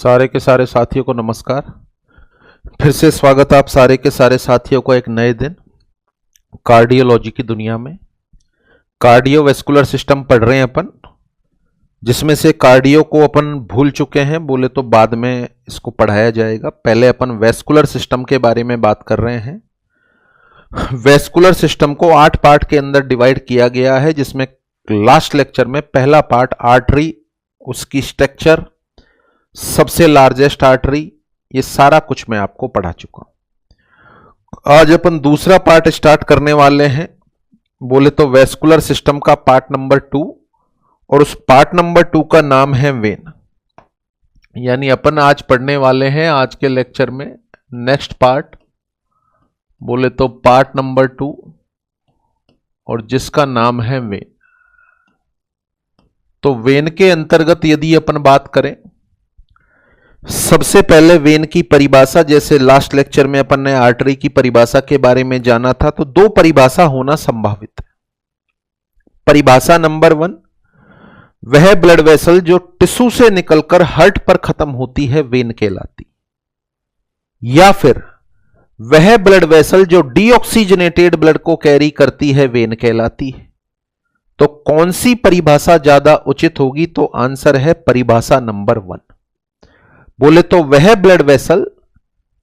सारे के सारे साथियों को नमस्कार। फिर से स्वागत है आप सारे के सारे साथियों को एक नए दिन कार्डियोलॉजी की दुनिया में। कार्डियोवैस्कुलर सिस्टम पढ़ रहे हैं अपन, जिसमें से कार्डियो को अपन भूल चुके हैं, बोले तो बाद में इसको पढ़ाया जाएगा। पहले अपन वैस्कुलर सिस्टम के बारे में बात कर रहे हैं। वैस्कुलर सिस्टम को 8 पार्ट के अंदर डिवाइड किया गया है, जिसमें लास्ट लेक्चर में पहला पार्ट आर्टरी, उसकी स्ट्रक्चर, सबसे लार्जेस्ट आर्टरी, ये सारा कुछ मैं आपको पढ़ा चुका हूं। आज अपन दूसरा पार्ट स्टार्ट करने वाले हैं, बोले तो वैस्कुलर सिस्टम का पार्ट नंबर 2, और उस पार्ट नंबर 2 का नाम है वेन। यानी अपन आज पढ़ने वाले हैं आज के लेक्चर में नेक्स्ट पार्ट, बोले तो पार्ट नंबर 2, और जिसका नाम है वेन। तो वेन के अंतर्गत यदि अपन बात करें, सबसे पहले वेन की परिभाषा, जैसे लास्ट लेक्चर में अपन ने आर्टरी की परिभाषा के बारे में जाना था, तो 2 परिभाषा होना संभावित है। परिभाषा नंबर 1, वह ब्लड वेसल जो टिश्यू से निकलकर हार्ट पर खत्म होती है वेन कहलाती, या फिर वह ब्लड वेसल जो डीऑक्सीजनेटेड ब्लड को कैरी करती है वेन कहलाती है। तो कौन सी परिभाषा ज्यादा उचित होगी? तो आंसर है परिभाषा नंबर 1। बोले तो वह ब्लड वेसल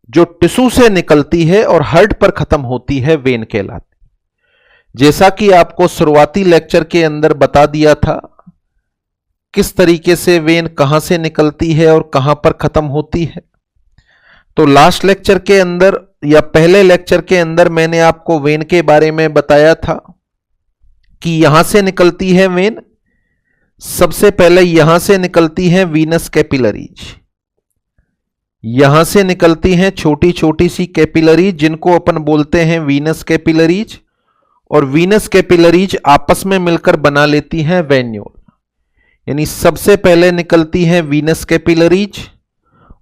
जो टिश्यू से निकलती है और हार्ट पर खत्म होती है वेन कहलाती। जैसा कि आपको शुरुआती लेक्चर के अंदर बता दिया था किस तरीके से वेन कहां से निकलती है और कहां पर खत्म होती है। तो लास्ट लेक्चर के अंदर या पहले लेक्चर के अंदर मैंने आपको वेन के बारे में बताया था कि यहां से निकलती है वेन। सबसे पहले यहां से निकलती है वीनस कैपिलरीज, यहां से निकलती हैं छोटी छोटी सी कैपिलरीज, जिनको अपन बोलते हैं वीनस कैपिलरीज, और वीनस कैपिलरीज आपस में मिलकर बना लेती हैं वेन्यूल। यानी सबसे पहले निकलती हैं वीनस कैपिलरीज,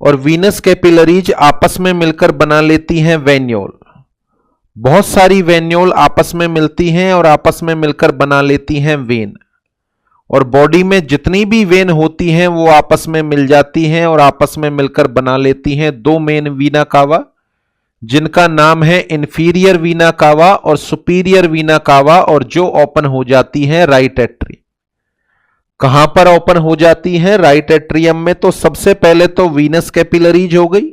और वीनस कैपिलरीज आपस में मिलकर बना लेती हैं वेन्यूल। बहुत सारी वेन्यूल आपस में मिलती हैं और आपस में मिलकर बना लेती हैं वेन। और बॉडी में जितनी भी वेन होती हैं वो आपस में मिल जाती हैं और आपस में मिलकर बना लेती हैं 2 मेन वीना कावा, जिनका नाम है इंफीरियर वीना कावा और सुपीरियर वीना कावा, और जो ओपन हो जाती हैं राइट एट्रियम। कहां पर ओपन हो जाती हैं? राइट एट्रियम में। तो सबसे पहले तो वीनस कैपिलरीज हो गई,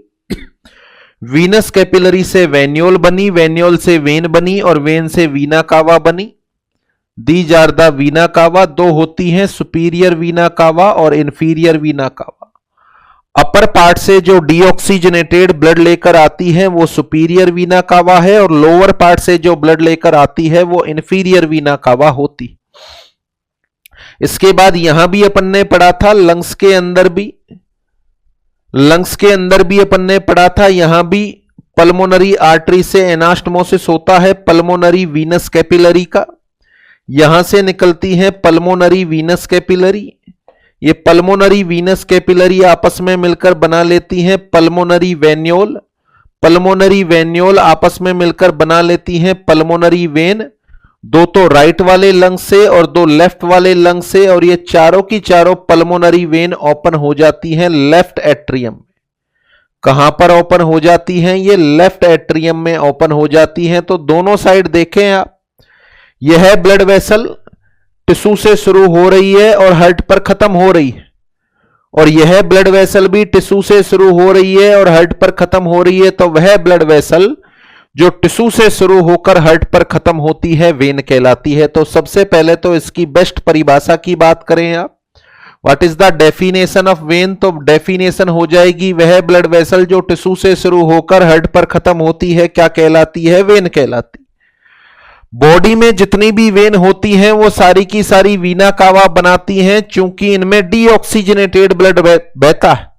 वीनस कैपिलरी से वेन्यूल बनी, वेन्यूल से वेन बनी, और वेन से वीना कावा बनी। दीज आर द वीना कावा। 2 होती हैं, सुपीरियर वीना कावा और इंफीरियर वीना कावा। अपर पार्ट से जो डीऑक्सीजनेटेड ब्लड लेकर आती है वो सुपीरियर वीना कावा है, और लोअर पार्ट से जो ब्लड लेकर आती है वो इंफीरियर वीना कावा होती। इसके बाद यहां भी अपन ने पढ़ा था, लंग्स के अंदर भी अपन ने पढ़ा था, यहां भी पल्मोनरी आर्टरी से एनास्टमोसिस होता है पल्मोनरी वीनस कैपिलरी का। यहां से निकलती है पल्मोनरी वीनस कैपिलरी। ये पल्मोनरी वीनस कैपिलरी आपस में मिलकर बना लेती हैं पल्मोनरी वेन्यूल। पल्मोनरी वेन्यूल आपस में मिलकर बना लेती हैं पल्मोनरी वेन। 2 तो राइट वाले लंग से और 2 लेफ्ट वाले लंग से, और ये चारों की चारों पल्मोनरी वेन ओपन हो जाती हैं लेफ्ट एट्रियम में। कहां पर ओपन हो जाती हैं? ये लेफ्ट एट्रियम में ओपन हो जाती हैं। तो दोनों साइड देखें आप, यह ब्लड वेसल टिश्यू से शुरू हो रही है और हार्ट पर खत्म हो रही है, और यह ब्लड वेसल भी टिश्यू से शुरू हो रही है और हार्ट पर खत्म हो रही है। तो वह ब्लड वेसल जो टिश्यू से शुरू होकर हार्ट पर खत्म होती है वेन कहलाती है। तो सबसे पहले तो इसकी बेस्ट परिभाषा की बात करें आप, what is the definition of when? तो डेफिनेशन हो जाएगी, वह ब्लड वेसल जो टिश्यू से शुरू होकर हार्ट पर खत्म होती है क्या कहलाती है? वेन कहलाती। बॉडी में जितनी भी वेन होती हैं वो सारी की सारी वीना कावा बनाती हैं, चूंकि इनमें डीऑक्सीजनेटेड ब्लड बहता है।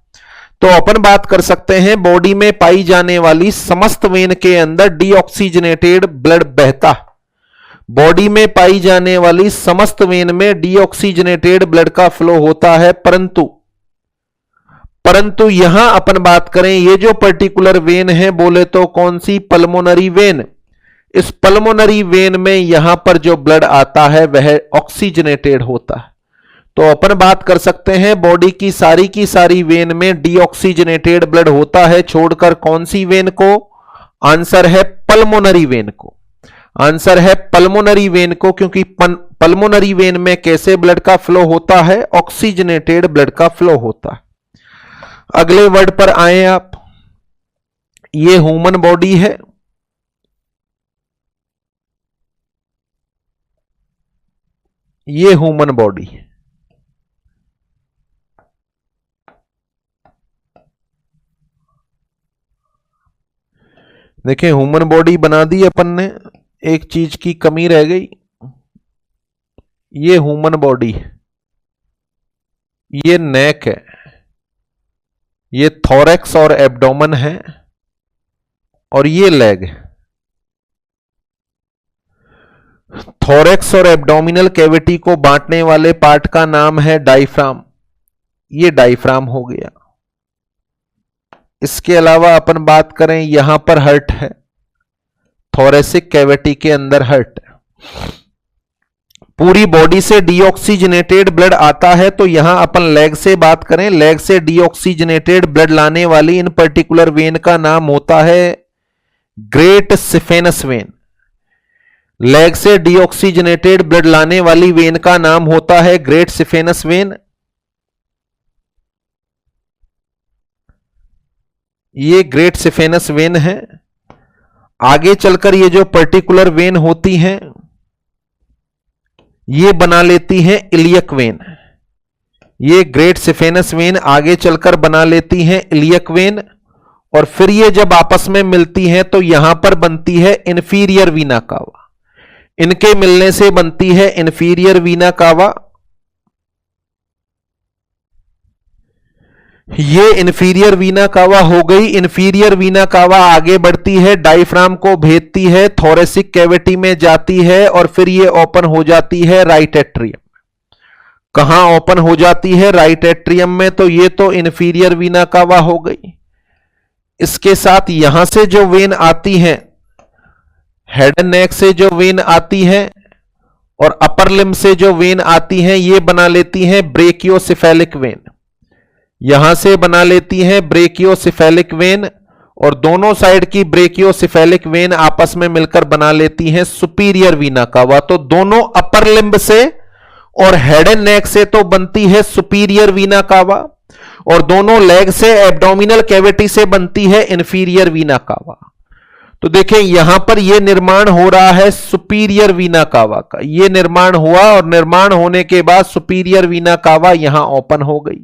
तो अपन बात कर सकते हैं बॉडी में पाई जाने वाली समस्त वेन के अंदर डीऑक्सीजनेटेड ब्लड बहता है। बॉडी में पाई जाने वाली समस्त वेन में डीऑक्सीजनेटेड ब्लड का फ्लो होता है, परंतु यहां अपन बात करें, ये जो पर्टिकुलर वेन है बोले तो कौन सी? Pulmonary vein. इस पल्मोनरी वेन में यहां पर जो ब्लड आता है वह ऑक्सीजनेटेड होता है। तो अपन बात कर सकते हैं बॉडी की सारी वेन में डीऑक्सीजनेटेड ब्लड होता है, छोड़कर कौन सी वेन को? आंसर है पल्मोनरी वेन को। आंसर है पल्मोनरी वेन को, क्योंकि पल्मोनरी वेन में कैसे ब्लड का फ्लो होता है? ऑक्सीजनेटेड ब्लड का फ्लो होता है। अगले वर्ड पर आए आप, ये ह्यूमन बॉडी है, ये ह्यूमन बॉडी। देखिए ह्यूमन बॉडी बना दी अपन ने, एक चीज की कमी रह गई, ये ह्यूमन बॉडी, ये नेक है, ये थोरैक्स और एब्डोमेन है, और ये लेग है। थोरैक्स और एब्डोमिनल कैविटी को बांटने वाले पार्ट का नाम है डायफ्राम, ये डायफ्राम हो गया। इसके अलावा अपन बात करें, यहां पर हर्ट है, थोरेसिक कैविटी के अंदर हर्ट है। पूरी बॉडी से डीऑक्सीजनेटेड ब्लड आता है, तो यहां अपन लेग से बात करें, लेग से डीऑक्सीजनेटेड ब्लड लाने वाली इन पर्टिकुलर वेन का नाम होता है ग्रेट सिफेनस वेन। लेग से डीऑक्सीजनेटेड ब्लड लाने वाली वेन का नाम होता है ग्रेट सिफेनस वेन। ये ग्रेट सिफेनस वेन है। आगे चलकर ये जो पर्टिकुलर वेन होती हैं, ये बना लेती हैं इलियक वेन। ये ग्रेट सिफेनस वेन आगे चलकर बना लेती हैं इलियक वेन, और फिर ये जब आपस में मिलती हैं तो यहां पर बनती है इंफीरियर वीना कावा। इनके मिलने से बनती है इंफीरियर वीना कावा। ये इंफीरियर वीना कावा हो गई। इंफीरियर वीना कावा आगे बढ़ती है, डायफ्राम को भेदती है, थोरेसिक कैविटी में जाती है, और फिर ये ओपन हो जाती है राइट एट्रियम। कहां ओपन हो जाती है? राइट एट्रियम में। तो ये तो इंफीरियर वीना कावा हो गई। इसके साथ यहां से जो वेन आती है, हेड एंड नेक से जो वेन आती है और अपर लिम्ब से जो वेन आती है, ये बना लेती है ब्रेकियोसिफेलिक वेन। यहां से बना लेती है ब्रेकियोसिफेलिक वेन, और दोनों साइड की ब्रेकियोसिफेलिक वेन आपस में मिलकर बना लेती हैं सुपीरियर वीना कावा। तो दोनों अपर लिम्ब से और हेड एंड नेक से तो बनती है सुपीरियर वीना कावा, और दोनों लेग से एब्डोमिनल कैविटी से बनती है इंफीरियर वीना कावा। तो देखें यहां पर यह निर्माण हो रहा है सुपीरियर वीना कावा का। यह निर्माण हुआ, और निर्माण होने के बाद सुपीरियर वीना कावा यहां ओपन हो गई,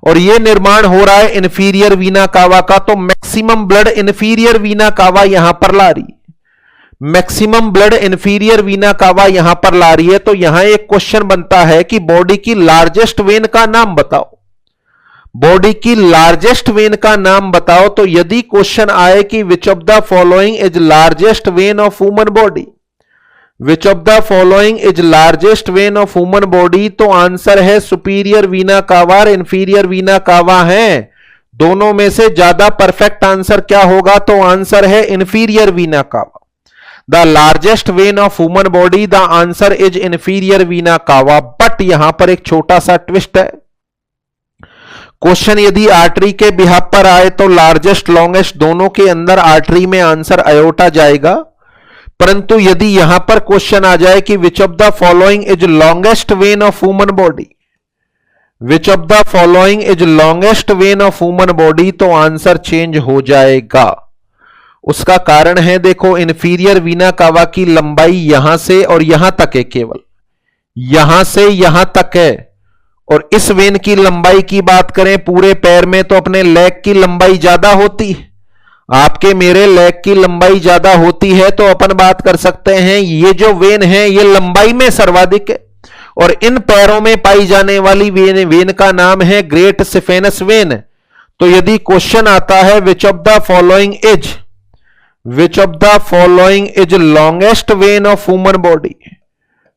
और यह निर्माण हो रहा है इंफीरियर वीना कावा का। तो मैक्सिमम ब्लड इंफीरियर वीना कावा यहां पर ला रही, मैक्सिमम ब्लड इंफीरियर वीना कावा यहां पर ला रही है। तो यहां एक क्वेश्चन बनता है कि बॉडी की लार्जेस्ट वेन का नाम बताओ। बॉडी की लार्जेस्ट वेन का नाम बताओ। तो यदि क्वेश्चन आए कि विच of the following is largest vein of human body, which of the following is largest vein of human body, तो आंसर है सुपीरियर वीना कावा और इंफीरियर वीना कावा है। दोनों में से ज्यादा परफेक्ट आंसर क्या होगा? तो आंसर है inferior vena cava. The largest vein of human body, the answer is inferior vena कावा। बट यहां पर एक छोटा सा ट्विस्ट है। क्वेश्चन यदि आर्टरी के बिहाफ पर आए तो लार्जेस्ट लॉन्गेस्ट दोनों के अंदर आर्टरी में आंसर अयोटा जाएगा। परंतु यदि यहां पर क्वेश्चन आ जाए कि विच of the following is longest vein of human body, which of the following is longest vein of human body, तो आंसर चेंज हो जाएगा। उसका कारण है, देखो इंफीरियर वीना कावा की लंबाई यहां से और यहां तक है, केवल यहां से यहां तक है। और इस वेन की लंबाई की बात करें पूरे पैर में, तो अपने लेग की लंबाई ज्यादा होती है, आपके मेरे लेग की लंबाई ज्यादा होती है। तो अपन बात कर सकते हैं ये जो वेन है ये लंबाई में सर्वाधिक है, और इन पैरों में पाई जाने वाली वेन का नाम है ग्रेट सिफेनस वेन। तो यदि क्वेश्चन आता है विच of the following is longest vein of human body,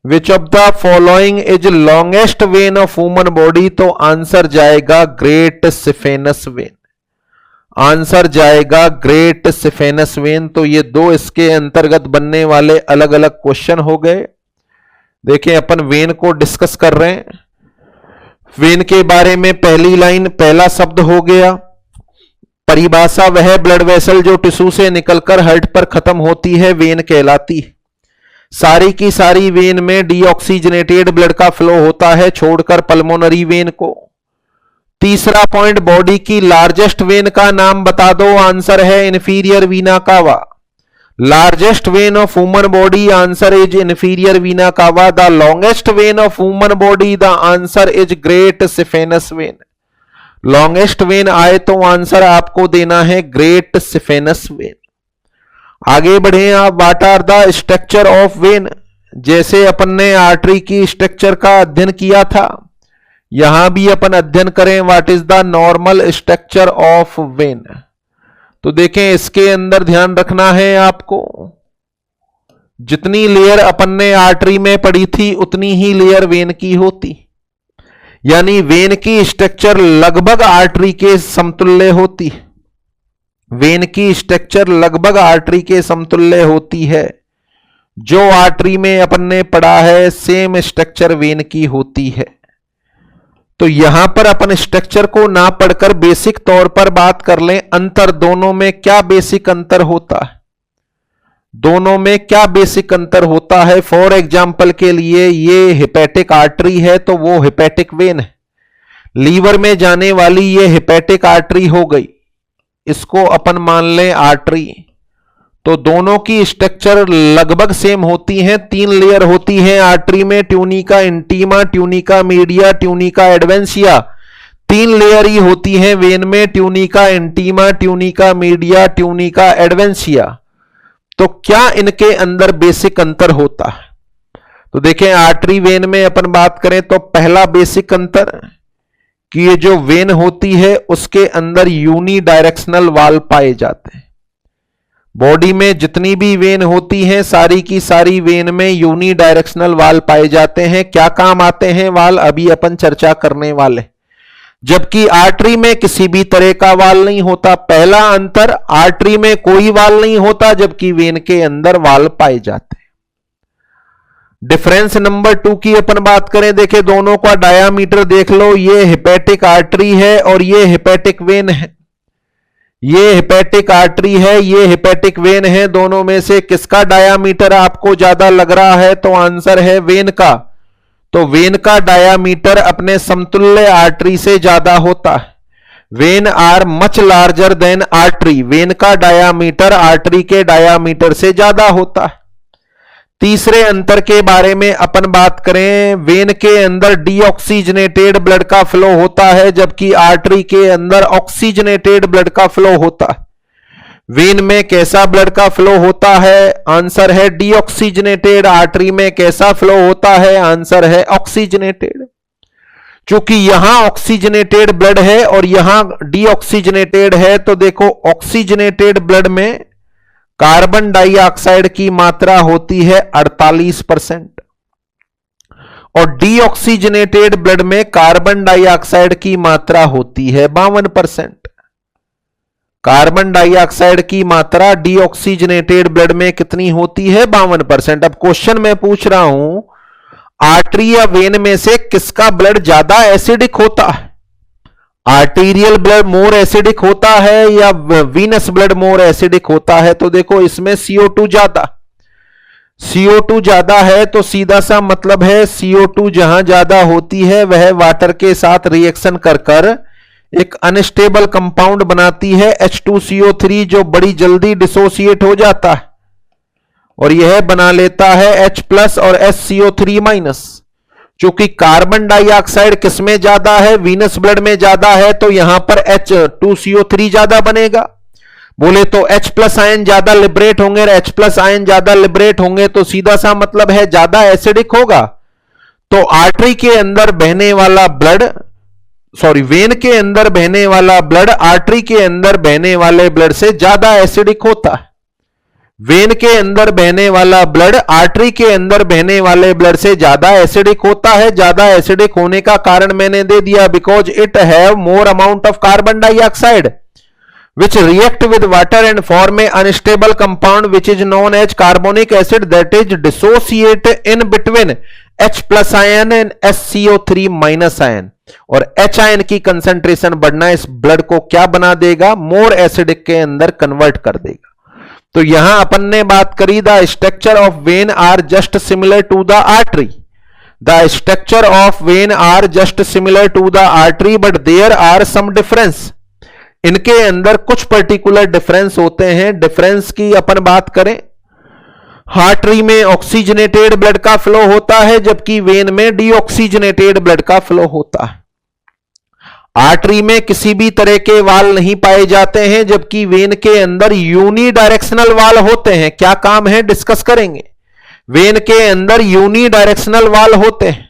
which of the following is longest vein of human body, तो आंसर जाएगा ग्रेट सिफेनस वेन। आंसर जाएगा ग्रेट सिफेनस वेन। तो ये दो इसके अंतर्गत बनने वाले अलग अलग क्वेश्चन हो गए। देखिए अपन वेन को डिस्कस कर रहे हैं। वेन के बारे में पहली लाइन पहला शब्द हो गया। परिभाषा, वह ब्लड वेसल जो टिश्यू से निकलकर हार्ट पर खत्म होती है वेन कहलाती है। सारी की सारी वेन में डीऑक्सीजनेटेड ब्लड का फ्लो होता है छोड़कर पल्मोनरी वेन को। तीसरा पॉइंट, बॉडी की लार्जेस्ट वेन का नाम बता दो। आंसर है inferior vena cava. Largest vein of human body, answer is inferior vena cava. The longest vein of human body, the answer is great saphenous vein. Longest vein आए तो answer आपको देना है ग्रेट सिफेनस वेन। आगे बढ़े आप। What are the structure of vein, जैसे अपन ने आर्टरी की स्ट्रक्चर का अध्ययन किया था, यहां भी अपन अध्ययन करें what is the normal structure of when. तो देखें, इसके अंदर ध्यान रखना है आपको, जितनी लेयर अपन ने आर्टरी में पढ़ी थी उतनी ही लेयर वेन की होती, यानी वेन की स्ट्रक्चर लगभग आर्टरी के समतुल्य होती। वेन की स्ट्रक्चर लगभग आर्टरी के समतुल्य होती है। जो आर्टरी में अपन ने पढ़ा है सेम स्ट्रक्चर वेन की होती है। तो यहां पर अपन स्ट्रक्चर को ना पढ़कर बेसिक तौर पर बात कर लें, अंतर दोनों में क्या बेसिक अंतर होता है। दोनों में क्या बेसिक अंतर होता है। फॉर एग्जाम्पल के लिए ये हेपेटिक आर्टरी है तो वो हेपेटिक वेन है। लीवर में जाने वाली ये हेपेटिक आर्टरी हो गई, इसको अपन मान लें आर्टरी। तो दोनों की स्ट्रक्चर लगभग सेम होती हैं। 3 लेयर होती हैं आर्टरी में, tunica intima, tunica media, tunica adventitia. 3 layer ही होती हैं वेन में, tunica intima, tunica media, tunica adventitia. तो क्या इनके अंदर बेसिक अंतर होता है। तो देखें, आर्टरी वेन में अपन बात करें तो पहला बेसिक अंतर कि ये जो वेन होती है उसके अंदर यूनी डायरेक्शनल वाल पाए जाते हैं। बॉडी में जितनी भी वेन होती हैं सारी की सारी वेन में यूनी डायरेक्शनल वाल पाए जाते हैं। क्या काम आते हैं वाल, अभी अपन चर्चा करने वाले। जबकि आर्टरी में किसी भी तरह का वाल नहीं होता। पहला अंतर, आर्टरी में कोई वाल नहीं होता जबकि वेन के अंदर वाल पाए जाते हैं। डिफरेंस नंबर 2 की अपन बात करें, देखें दोनों का डायामीटर देख लो। ये हेपेटिक आर्टरी है और ये हेपेटिक वेन है। ये हेपेटिक आर्टरी है, ये हेपेटिक वेन है। दोनों में से किसका डायामीटर आपको ज्यादा लग रहा है, तो आंसर है वेन का। तो वेन का डायामीटर अपने समतुल्य आर्टरी से ज्यादा होता है। Vein are much larger than artery. Vein का डायामीटर आर्टरी के डायामीटर से ज्यादा होता है। तीसरे अंतर के बारे में अपन बात करें, वेन के अंदर डीऑक्सीजनेटेड ब्लड का फ्लो होता है जबकि आर्टरी के अंदर ऑक्सीजनेटेड ब्लड का फ्लो होता है। वेन में कैसा ब्लड का फ्लो होता है, आंसर है डीऑक्सीजनेटेड। आर्टरी में कैसा फ्लो होता है, आंसर है ऑक्सीजनेटेड। क्योंकि यहां ऑक्सीजनेटेड ब्लड है और यहां डीऑक्सीजनेटेड है, तो देखो ऑक्सीजनेटेड ब्लड में कार्बन डाइऑक्साइड की मात्रा होती है 48% और डीऑक्सीजनेटेड ब्लड में कार्बन डाइऑक्साइड की मात्रा होती है 52%। कार्बन डाइऑक्साइड की मात्रा डीऑक्सीजनेटेड ब्लड में कितनी होती है, 52%। अब क्वेश्चन मैं पूछ रहा हूं, आर्टरी या वेन में से किसका ब्लड ज्यादा एसिडिक होता है। आर्टीरियल ब्लड मोर एसिडिक होता है या वीनस ब्लड मोर एसिडिक होता है। तो देखो इसमें CO2 ज्यादा, CO2 ज्यादा है तो सीधा सा मतलब है CO2 जहां ज्यादा होती है वह वाटर के साथ रिएक्शन कर कर एक अनस्टेबल कंपाउंड बनाती है H2CO3, जो बड़ी जल्दी डिसोसिएट हो जाता है और यह बना लेता है H+ और HCO3-। चूंकि कार्बन डाइऑक्साइड किसमें ज्यादा है, वीनस ब्लड में ज्यादा है, तो यहां पर H2CO3 ज्यादा बनेगा। बोले तो H+ आयन ज्यादा लिबरेट होंगे और H+ आयन ज्यादा लिबरेट होंगे तो सीधा सा मतलब है ज्यादा एसिडिक होगा। तो आर्टरी के अंदर बहने वाला ब्लड, वेन के अंदर बहने वाला ब्लड आर्टरी के अंदर बहने वाले ब्लड से ज्यादा एसिडिक होता है। वेन के अंदर बहने वाला ब्लड आर्टरी के अंदर बहने वाले ब्लड से ज्यादा एसिडिक होता है। ज्यादा एसिडिक होने का कारण मैंने दे दिया, because it have more amount of carbon dioxide which react with water and form an unstable compound which is known as carbonic acid that is dissociate in between H+ ion and SCO3- ion। और H ion की concentration बढ़ना इस blood को क्या बना देगा, more acidic के अंदर कन्वर्ट कर देगा। तो यहां अपन ने बात करी the structure of vein are just similar to the artery, the structure of vein are just similar to the artery but there are some difference. इनके अंदर कुछ पर्टिकुलर डिफरेंस होते हैं। डिफरेंस की अपन बात करें, आर्टरी में ऑक्सीजनेटेड ब्लड का फ्लो होता है जबकि वेन में डीऑक्सीजनेटेड ब्लड का फ्लो होता है। आर्टरी में किसी भी तरह के वाल नहीं पाए जाते हैं जबकि वेन के अंदर यूनिडायरेक्शनल वाल होते हैं। क्या काम है डिस्कस करेंगे। वेन के अंदर यूनिडायरेक्शनल वाल होते हैं।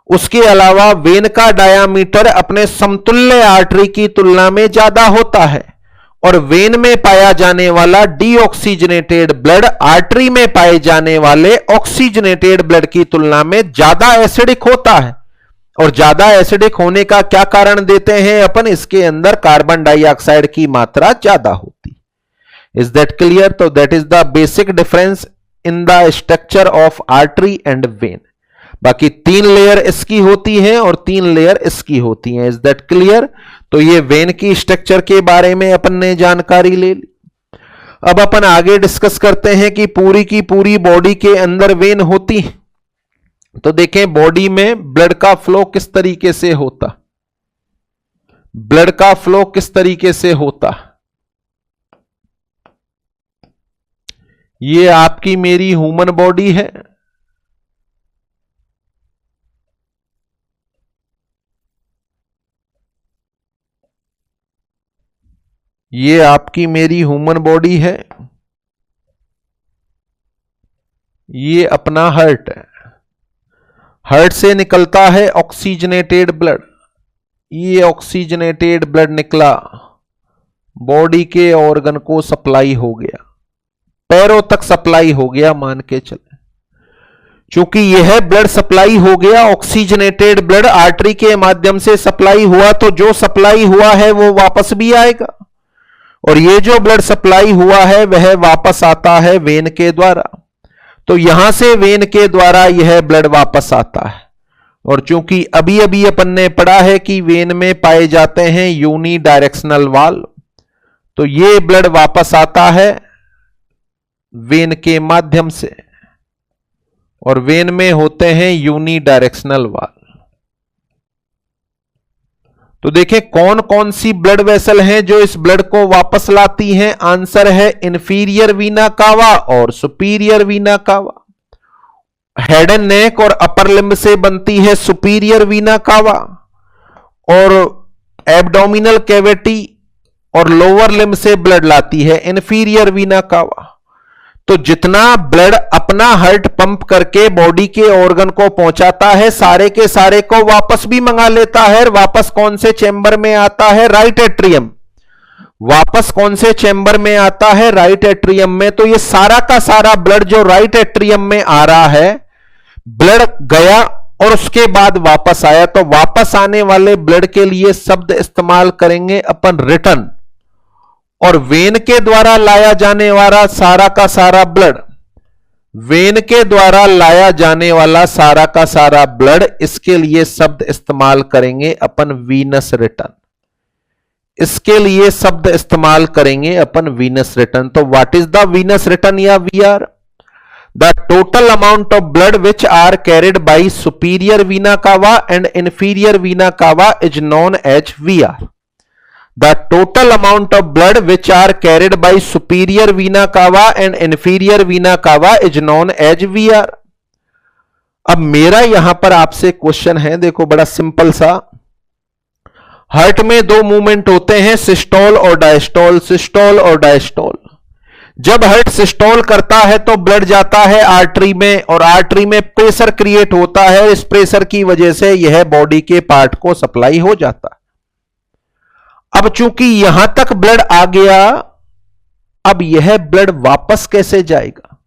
उसके अलावा वेन का डायामीटर अपने समतुल्य आर्टरी की तुलना में ज्यादा होता है और वेन में पाया जाने वाला डीऑक्सीजनेटेड ब्लड आर्टरी में पाए जाने वाले ऑक्सीजनेटेड ब्लड की तुलना में ज्यादा एसिडिक होता है। और ज्यादा एसिडिक होने का क्या कारण देते हैं अपन, इसके अंदर कार्बन डाइऑक्साइड की मात्रा ज्यादा होती। Is that clear. तो that is the basic difference in the structure of artery and vein. बाकी 3 लेयर इसकी होती हैं और 3 लेयर इसकी होती हैं। Is that clear. तो ये वेन की स्ट्रक्चर के बारे में अपन ने जानकारी ले ली। अब अपन आगे डिस्कस करते हैं कि पूरी की पूरी बॉडी के अंदर वेन होती है। तो देखें बॉडी में ब्लड का फ्लो किस तरीके से होता, ब्लड का फ्लो किस तरीके से होता। ये आपकी मेरी ह्यूमन बॉडी है। ये आपकी मेरी ह्यूमन बॉडी है। ये अपना हार्ट है। हार्ट से निकलता है ऑक्सीजनेटेड ब्लड। ये ऑक्सीजनेटेड ब्लड निकला, बॉडी के ऑर्गन को सप्लाई हो गया, पैरों तक सप्लाई हो गया मान के चले। चूंकि यह ब्लड सप्लाई हो गया, ऑक्सीजनेटेड ब्लड आर्टरी के माध्यम से सप्लाई हुआ, तो जो सप्लाई हुआ है वो वापस भी आएगा और ये जो ब्लड सप्लाई हुआ है वह वापस आता है वेन के द्वारा। तो यहां से वेन के द्वारा यह ब्लड वापस आता है। और चूंकि अभी अभी अपन ने पढ़ा है कि वेन में पाए जाते हैं यूनिडायरेक्शनल वाल्व, तो ये ब्लड वापस आता है वेन के माध्यम से और वेन में होते हैं यूनिडायरेक्शनल वाल्व। तो देखें कौन कौन सी ब्लड वेसल हैं जो इस ब्लड को वापस लाती हैं। आंसर है इंफीरियर वीना कावा और सुपीरियर वीना कावा। हेड एंड नेक और अपर लिम्ब से बनती है सुपीरियर वीना कावा और एब्डोमिनल कैविटी और लोअर लिम्ब से ब्लड लाती है इंफीरियर वीना कावा। तो जितना ब्लड अपना हार्ट पंप करके बॉडी के ऑर्गन को पहुंचाता है, सारे के सारे को वापस भी मंगा लेता है। वापस कौन से चेंबर में आता है, राइट एट्रियम। वापस कौन से चेंबर में आता है, राइट एट्रियम में। तो ये सारा का सारा ब्लड जो राइट एट्रियम में आ रहा है, ब्लड गया और उसके बाद वापस आया, तो वापस आने वाले ब्लड के लिए शब्द इस्तेमाल करेंगे अपन रिटर्न। और वेन के द्वारा लाया जाने वाला सारा का सारा ब्लड, वेन के द्वारा लाया जाने वाला सारा का सारा ब्लड, इसके लिए शब्द इस्तेमाल करेंगे अपन वीनस रिटर्न। इसके लिए शब्द इस्तेमाल करेंगे अपन वीनस रिटर्न। तो what is the venous return या VR? The total amount of blood which are carried by superior vena cava and inferior vena cava is known as VR. The total amount of blood which are carried by superior vena cava and inferior vena cava is known as VR. अब मेरा यहां पर आपसे question है, देखो बड़ा simple सा। Heart में 2 मूवमेंट होते हैं, सिस्टोल और डायस्टोल, सिस्टोल और डायस्टोल। जब हार्ट सिस्टोल करता है तो ब्लड जाता है आर्टरी में और आर्टरी में प्रेशर क्रिएट होता है। इस प्रेशर की वजह से यह बॉडी के पार्ट को सप्लाई हो जाता है। अब चूंकि यहां तक ब्लड आ गया, अब यह ब्लड वापस कैसे जाएगा?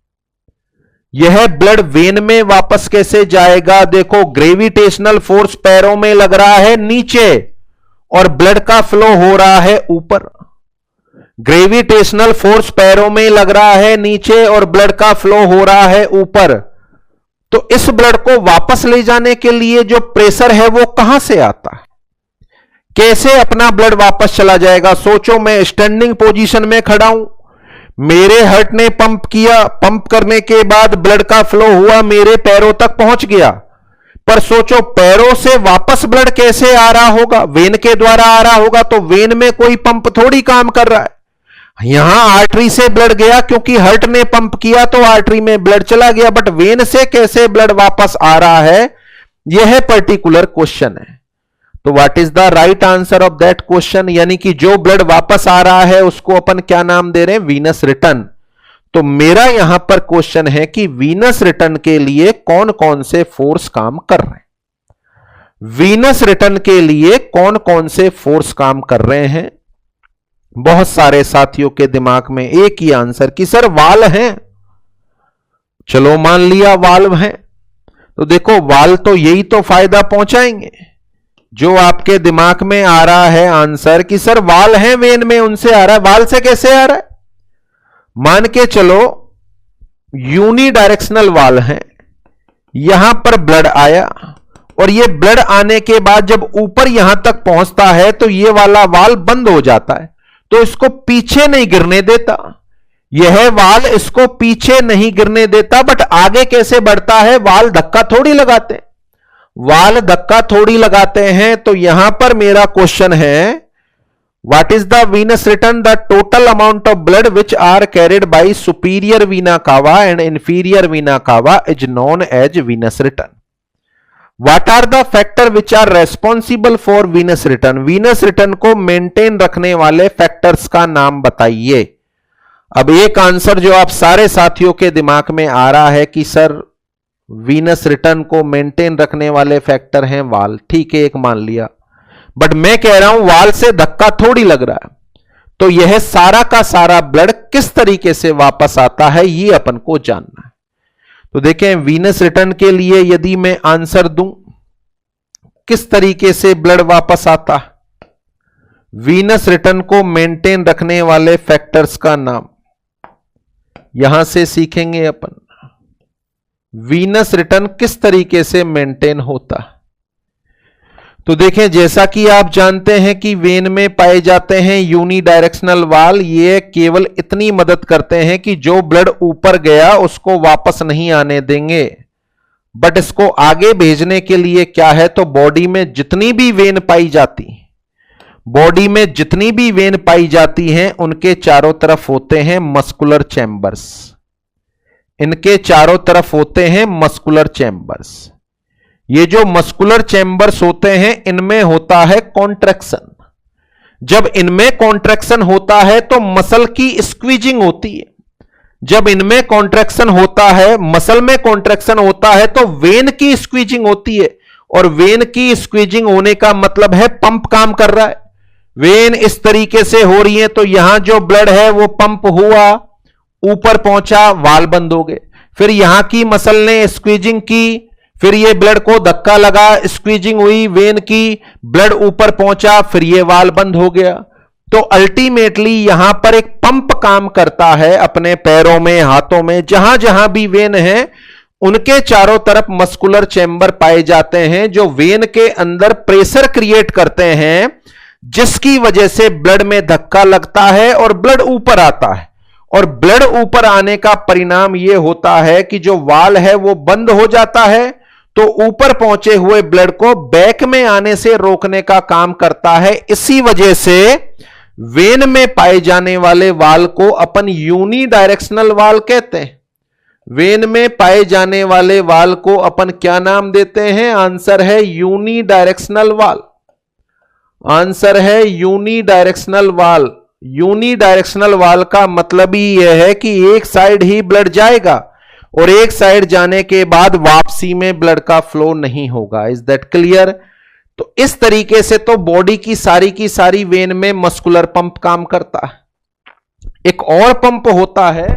यह ब्लड वेन में वापस कैसे जाएगा? देखो ग्रेविटेशनल फोर्स पैरों में लग रहा है नीचे और ब्लड का फ्लो हो रहा है ऊपर। ग्रेविटेशनल फोर्स पैरों में लग रहा है नीचे और ब्लड का फ्लो हो रहा है ऊपर। तो इस ब्लड को वापस ले जाने के लिए जो प्रेशर है वो कहां से आता है, कैसे अपना ब्लड वापस चला जाएगा। सोचो मैं स्टैंडिंग पोजीशन में खड़ा हूं, मेरे हार्ट ने पंप किया, पंप करने के बाद ब्लड का फ्लो हुआ, मेरे पैरों तक पहुंच गया, पर सोचो पैरों से वापस ब्लड कैसे आ रहा होगा, वेन के द्वारा आ रहा होगा। तो वेन में कोई पंप थोड़ी काम कर रहा है, यहां आर्टरी से ब्लड गया क्योंकि हार्ट ने पंप किया तो आर्टरी में ब्लड चला गया, बट वेन से कैसे ब्लड वापस आ रहा है, यह पर्टिकुलर क्वेश्चन है। तो what is the right answer of that question, यानी कि जो ब्लड वापस आ रहा है उसको अपन क्या नाम दे रहे हैं, वीनस रिटर्न। तो मेरा यहां पर क्वेश्चन है कि वीनस रिटर्न के लिए कौन कौन से फोर्स काम कर रहे हैं, वीनस रिटर्न के लिए कौन कौन से फोर्स काम कर रहे हैं। बहुत सारे साथियों के दिमाग में एक ही आंसर कि सर वाल हैं, चलो मान लिया वाल्व हैं, तो देखो वाल तो यही तो फायदा पहुंचाएंगे। जो आपके दिमाग में आ रहा है आंसर कि सर वाल हैं वेन में, उनसे आ रहा है, वाल से कैसे आ रहा है, मान के चलो यूनी डायरेक्शनल वाल है, यहां पर ब्लड आया और ये ब्लड आने के बाद जब ऊपर यहां तक पहुंचता है तो ये वाला वाल बंद हो जाता है, तो इसको पीछे नहीं गिरने देता, यह वाल इसको पीछे नहीं गिरने देता, बट आगे कैसे बढ़ता है, वाल धक्का थोड़ी लगाते हैं, वाल धक्का थोड़ी लगाते हैं। तो यहां पर मेरा क्वेश्चन है what is the venous return, the total amount of blood which are carried by superior vena cava and inferior vena cava is known as venous return. What are the factor which are responsible for venous return, venous return को maintain रखने वाले factors का नाम बताइए। अब एक answer जो आप सारे साथियों के दिमाग में आ रहा है कि सर वीनस रिटर्न को मेंटेन रखने वाले फैक्टर हैं वाल, ठीक है एक मान लिया, बट मैं कह रहा हूं वाल से धक्का थोड़ी लग रहा है, तो यह सारा का सारा ब्लड किस तरीके से वापस आता है ये अपन को जानना है। तो देखें वीनस रिटर्न के लिए यदि मैं आंसर दूं किस तरीके से ब्लड वापस आता है, वीनस रिटर्न को मेंटेन रखने वाले फैक्टर्स का नाम यहां से सीखेंगे अपन, वीनस रिटर्न किस तरीके से मेंटेन होता है। तो देखें जैसा कि आप जानते हैं कि वेन में पाए जाते हैं यूनी डायरेक्शनल वाल, ये केवल इतनी मदद करते हैं कि जो ब्लड ऊपर गया उसको वापस नहीं आने देंगे, बट इसको आगे भेजने के लिए क्या है, तो बॉडी में जितनी भी वेन पाई जाती, बॉडी में जितनी भी वेन पाई जाती हैं उनके चारों तरफ होते हैं मस्कुलर चैम्बर्स, इनके चारों तरफ होते हैं मस्कुलर चैम्बर्स। ये जो मस्कुलर चैम्बर्स होते हैं इनमें होता है कॉन्ट्रैक्शन, जब इनमें कॉन्ट्रैक्शन होता है तो मसल की स्क्वीजिंग होती है, जब इनमें कॉन्ट्रैक्शन होता है, मसल में कॉन्ट्रैक्शन होता है तो वेन की स्क्वीजिंग होती है, और वेन की स्क्वीजिंग होने का मतलब है पंप काम कर रहा है, वेन इस तरीके से हो रही है तो यहां जो ब्लड है वो पंप हुआ, ऊपर पहुंचा, वाल बंद हो गए, फिर यहां की मसल ने स्क्वीजिंग की, फिर ये ब्लड को धक्का लगा, स्क्वीजिंग हुई वेन की, ब्लड ऊपर पहुंचा, फिर ये वाल बंद हो गया। तो अल्टीमेटली यहां पर एक पंप काम करता है अपने पैरों में, हाथों में, जहां जहां भी वेन है उनके चारों तरफ मस्कुलर चैम्बर पाए जाते हैं जो वेन के अंदर प्रेशर क्रिएट करते हैं, जिसकी वजह से ब्लड में धक्का लगता है और ब्लड ऊपर आता है, और ब्लड ऊपर आने का परिणाम यह होता है कि जो वाल है वो बंद हो जाता है, तो ऊपर पहुंचे हुए ब्लड को बैक में आने से रोकने का काम करता है। इसी वजह से वेन में पाए जाने वाले वाल को अपन यूनी डायरेक्शनल वाल कहते हैं, वेन में पाए जाने वाले वाल को अपन क्या नाम देते हैं, आंसर है यूनी डायरेक्शनल वाल, आंसर है यूनी डायरेक्शनल वाल। यूनी डायरेक्शनल वाल का मतलब ही यह है कि एक साइड ही ब्लड जाएगा और एक साइड जाने के बाद वापसी में ब्लड का फ्लो नहीं होगा। Is that clear? तो इस तरीके से तो बॉडी की सारी वेन में मस्कुलर पंप काम करता है। एक और पंप होता है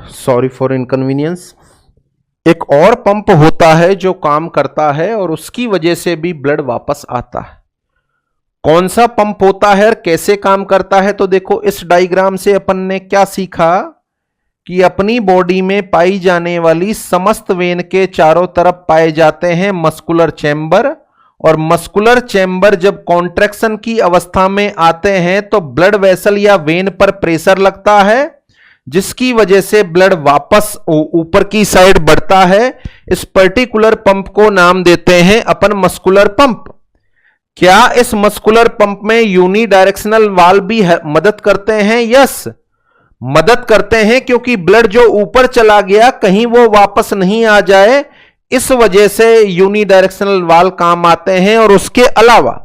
सॉरी फॉर इनकन्वीनियंस। एक और पंप होता है जो काम करता है और उसकी वजह से भी ब्लड वापस आता है। कौन सा पंप होता है और कैसे काम करता है? तो देखो, इस डायग्राम से अपन ने क्या सीखा कि अपनी बॉडी में पाई जाने वाली समस्त वेन के चारों तरफ पाए जाते हैं मस्कुलर चैम्बर, और मस्कुलर चैम्बर जब कॉन्ट्रैक्शन की अवस्था में आते हैं तो ब्लड वेसल या वेन पर प्रेशर लगता है, जिसकी वजह से ब्लड वापस ऊपर की साइड बढ़ता है। इस पर्टिकुलर पंप को नाम देते हैं अपन मस्कुलर पंप। क्या इस मस्कुलर पंप में यूनिडायरेक्शनल वाल्व भी मदद करते हैं? यस, मदद करते हैं, क्योंकि ब्लड जो ऊपर चला गया कहीं वो वापस नहीं आ जाए, इस वजह से यूनिडायरेक्शनल वाल्व काम आते हैं। और उसके अलावा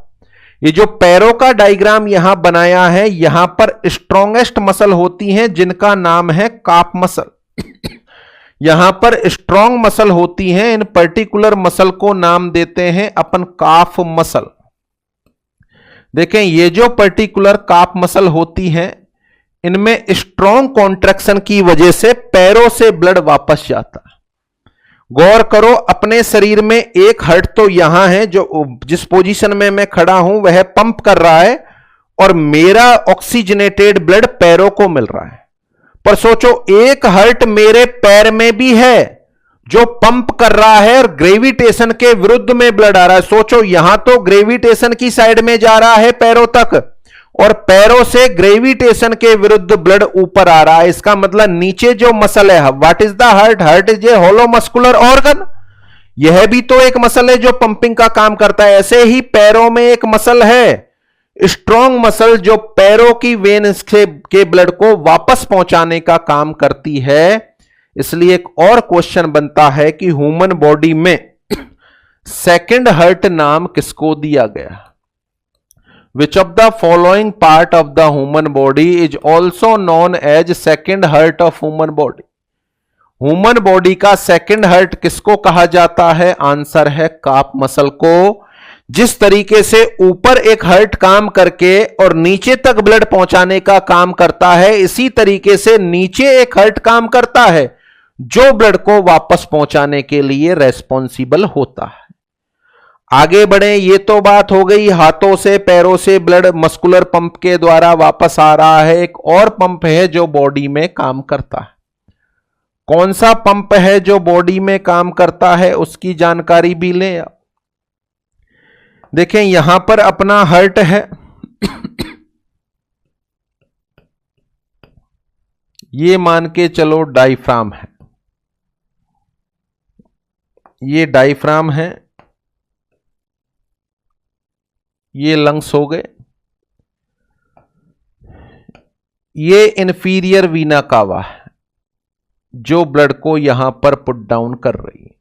ये जो पैरों का डायग्राम यहां बनाया है, यहां पर स्ट्रॉन्गेस्ट मसल होती हैं जिनका नाम है काफ मसल। यहां पर स्ट्रॉन्ग मसल होती हैं, इन पर्टिकुलर मसल को नाम देते हैं अपन काफ मसल। देखें, ये जो पर्टिकुलर काफ मसल होती हैं, इनमें स्ट्रॉन्ग कॉन्ट्रैक्शन की वजह से पैरों से ब्लड वापस जाता है। गौर करो, अपने शरीर में एक हार्ट तो यहां है, जो जिस पोजीशन में मैं खड़ा हूं वह पंप कर रहा है, और मेरा ऑक्सीजनेटेड ब्लड पैरों को मिल रहा है। पर सोचो, एक हार्ट मेरे पैर में भी है जो पंप कर रहा है और ग्रेविटेशन के विरुद्ध में ब्लड आ रहा है। सोचो, यहां तो ग्रेविटेशन की साइड में जा रहा है पैरों तक, और पैरों से ग्रेविटेशन के विरुद्ध ब्लड ऊपर आ रहा है। इसका मतलब नीचे जो मसल है, what is the heart? Heart is a hollow muscular organ. यह भी तो एक मसल है जो पंपिंग का काम करता है। ऐसे ही पैरों में एक मसल है, स्ट्रॉन्ग मसल, जो पैरों की वेन के ब्लड को वापस पहुंचाने का काम करती है। इसलिए एक और क्वेश्चन बनता है कि ह्यूमन बॉडी में सेकंड हार्ट नाम किसको दिया गया? Which of the following part of the human body is also known as second heart of human body? Human body का सेकंड हार्ट किसको कहा जाता है? आंसर है काफ मसल को। जिस तरीके से ऊपर एक हार्ट काम करके और नीचे तक ब्लड पहुंचाने का काम करता है, इसी तरीके से नीचे एक हार्ट काम करता है जो ब्लड को वापस पहुंचाने के लिए रेस्पॉन्सिबल होता है। आगे बढ़े, ये तो बात हो गई हाथों से पैरों से ब्लड मस्कुलर पंप के द्वारा वापस आ रहा है। एक और पंप है जो बॉडी में काम करता है। कौन सा पंप है जो बॉडी में काम करता है, उसकी जानकारी भी लें। देखें, यहां पर अपना हार्ट है, ये मान के चलो डायफ्राम है, ये डायफ्राम है, ये लंग्स हो गए, ये इंफीरियर वीना कावा है जो ब्लड को यहां पर पुट डाउन कर रही है।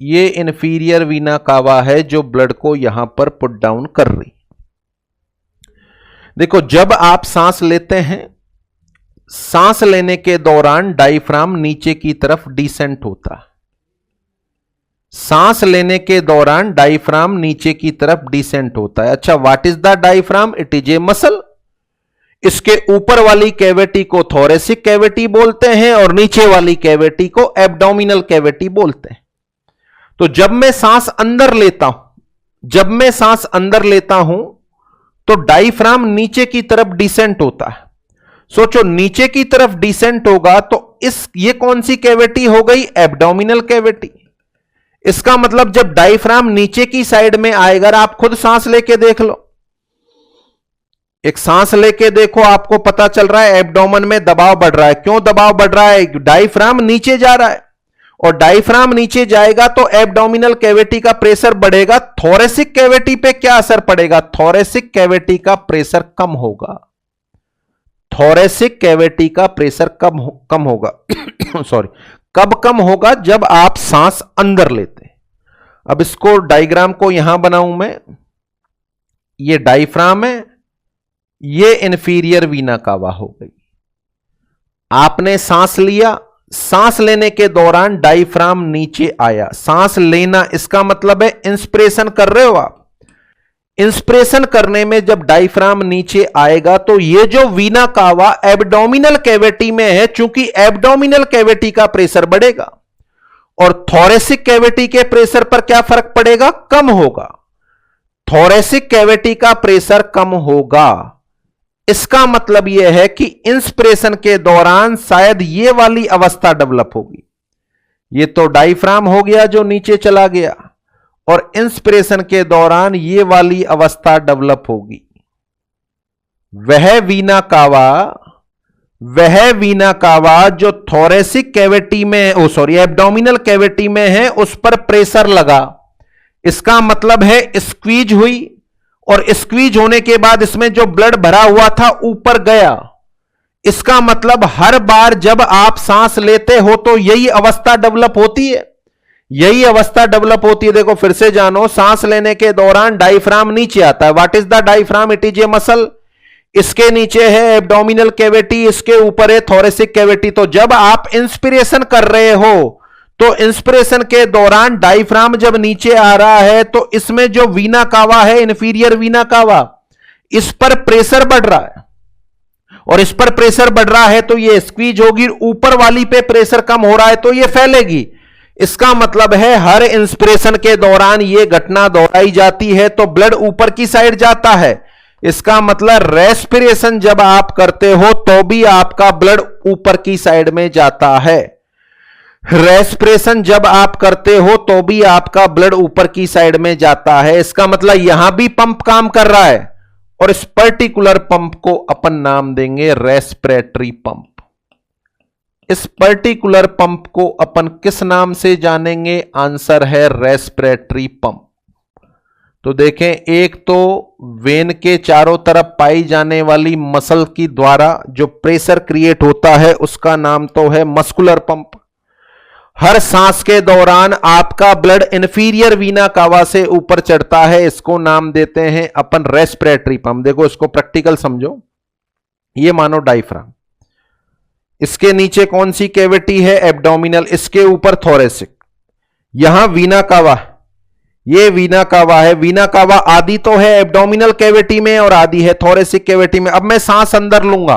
ये इंफीरियर वीना कावा है जो ब्लड को यहां पर पुट डाउन कर रही है। देखो, जब आप सांस लेते हैं, सांस लेने के दौरान डायफ्राम नीचे की तरफ डिसेंट होता है। सांस लेने के दौरान डायफ्राम नीचे की तरफ डिसेंट होता है। अच्छा, what is the diaphragm? It is a muscle. इसके ऊपर वाली कैविटी को थोरेसिक कैविटी बोलते हैं और नीचे वाली कैविटी को एब्डोमिनल कैविटी बोलते हैं। तो जब मैं सांस अंदर लेता हूं, तो डायफ्राम नीचे की तरफ डिसेंट होता है। सोचो, नीचे की तरफ डिसेंट होगा तो ये कौन सी कैविटी हो गई? Abdominal cavity. इसका मतलब जब डायफ्राम नीचे की साइड में आएगा, आप खुद सांस लेके देख लो, एक सांस लेके देखो, आपको पता चल रहा है एब्डोमेन में दबाव बढ़ रहा है। क्यों दबाव बढ़ रहा है? डायफ्राम नीचे जा रहा है, और डायफ्राम नीचे जाएगा तो एब्डोमिनल कैविटी का प्रेशर बढ़ेगा। थोरेसिक कैविटी पे क्या असर पड़ेगा? थोरेसिक कैविटी का प्रेशर कम होगा। थोरेसिक कैविटी का प्रेशर कम होगा सॉरी, कब कम होगा? जब आप सांस अंदर लेते हैं। अब इसको डायग्राम को यहां बनाऊं मैं, ये डायफ्राम है, ये इंफीरियर वीना कावा हो गई। आपने सांस लिया, सांस लेने के दौरान डायफ्राम नीचे आया। सांस लेना, इसका मतलब है इंस्पिरेशन कर रहे हो आप, इंस्पिरेशन करने में जब डायफ्राम नीचे आएगा तो ये जो वीना कावा एब्डोमिनल कैविटी में है, चूंकि एब्डोमिनल कैविटी का प्रेशर बढ़ेगा और थोरेसिक कैविटी के प्रेशर पर क्या फर्क पड़ेगा, कम होगा। थोरेसिक कैविटी का प्रेशर कम होगा, इसका मतलब यह है कि इंस्पिरेशन के दौरान शायद ये वाली अवस्था डेवलप होगी। ये तो डायफ्राम हो गया जो नीचे चला गया, और इंस्पिरेशन के दौरान ये वाली अवस्था डेवलप होगी। वह वीना कावा जो थोरेसिक कैविटी में, एब्डोमिनल कैविटी में है, उस पर प्रेशर लगा, इसका मतलब है स्क्वीज हुई, और स्क्वीज होने के बाद इसमें जो ब्लड भरा हुआ था ऊपर गया। इसका मतलब हर बार जब आप सांस लेते हो तो यही अवस्था डेवलप होती है, यही अवस्था डेवलप होती है। देखो फिर से जानो, सांस लेने के दौरान डायफ्राम नीचे आता है। What is the diaphragm? It is a muscle. इसके नीचे है एब्डोमिनल कैविटी, इसके ऊपर है थोरेसिक कैविटी। तो जब आप इंस्पिरेशन कर रहे हो तो इंस्पिरेशन के दौरान डायफ्राम जब नीचे आ रहा है तो इसमें जो वीना कावा है, इंफीरियर वीना कावा, इस पर प्रेशर बढ़ रहा है, और इस पर प्रेशर बढ़ रहा है तो ये स्क्वीज होगी। ऊपर वाली पे प्रेशर कम हो रहा है तो ये फैलेगी। इसका मतलब है हर इंस्पिरेशन के दौरान ये घटना दोहराई जाती है तो ब्लड ऊपर की साइड जाता है। इसका मतलब रेस्पिरेशन जब आप करते हो तो भी आपका ब्लड ऊपर की साइड में जाता है। रेस्पिरेशन जब आप करते हो तो भी आपका ब्लड ऊपर की साइड में जाता है। इसका मतलब यहां भी पंप काम कर रहा है, और इस पर्टिकुलर पंप को अपन नाम देंगे रेस्पिरेटरी पंप। इस पर्टिकुलर पंप को अपन किस नाम से जानेंगे? आंसर है रेस्पिरेटरी पंप। तो देखें, एक तो वेन के चारों तरफ पाई जाने वाली मसल की द्वारा जो प्रेशर क्रिएट होता है उसका नाम तो है मस्कुलर पंप। हर सांस के दौरान आपका ब्लड इंफीरियर वीना कावा से ऊपर चढ़ता है, इसको नाम देते हैं अपन रेस्पिरेटरी पंप। देखो इसको प्रैक्टिकल समझो। ये मानो डायफ्राम, इसके नीचे कौन सी कैविटी है? एब्डोमिनल, इसके ऊपर थोरेसिक, यहां वीना कावा, ये वीना कावा है। वीना कावा आधी तो है एब्डोमिनल कैविटी में और आधी है थोरेसिक कैविटी में। अब मैं सांस अंदर लूंगा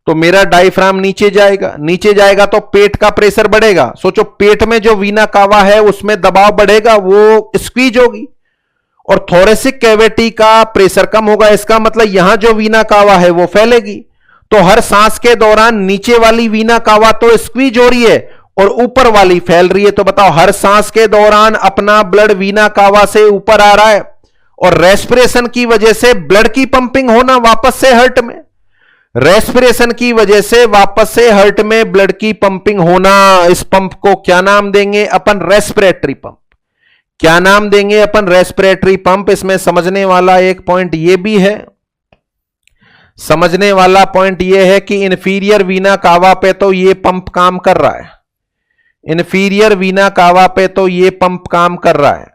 तो मेरा डायफ्राम नीचे जाएगा, नीचे जाएगा तो पेट का प्रेशर बढ़ेगा। सोचो, पेट में जो वीना कावा है उसमें दबाव बढ़ेगा, वो स्क्वीज होगी, और थोरेसिक कैविटी का प्रेशर कम होगा। इसका मतलब यहां जो वीना कावा है वो फैलेगी। तो हर सांस के दौरान नीचे वाली वीना कावा तो स्क्वीज हो रही है और ऊपर वाली फैल रही है। तो बताओ, हर सांस के दौरान अपना ब्लड वीना कावा से ऊपर आ रहा है, और रेस्पिरेशन की वजह से ब्लड की पंपिंग होना वापस से हार्ट में, रेस्पिरेशन की वजह से वापस से हार्ट में ब्लड की पंपिंग होना। इस पंप को क्या नाम देंगे? अपन रेस्पिरेटरी पंप। क्या नाम देंगे अपन? Respiratory pump. इसमें समझने वाला एक पॉइंट यह भी है, समझने वाला पॉइंट यह है कि इंफीरियर वीना कावा पे तो ये पंप काम कर रहा है, इंफीरियर वीना कावा पे तो ये पंप काम कर रहा है।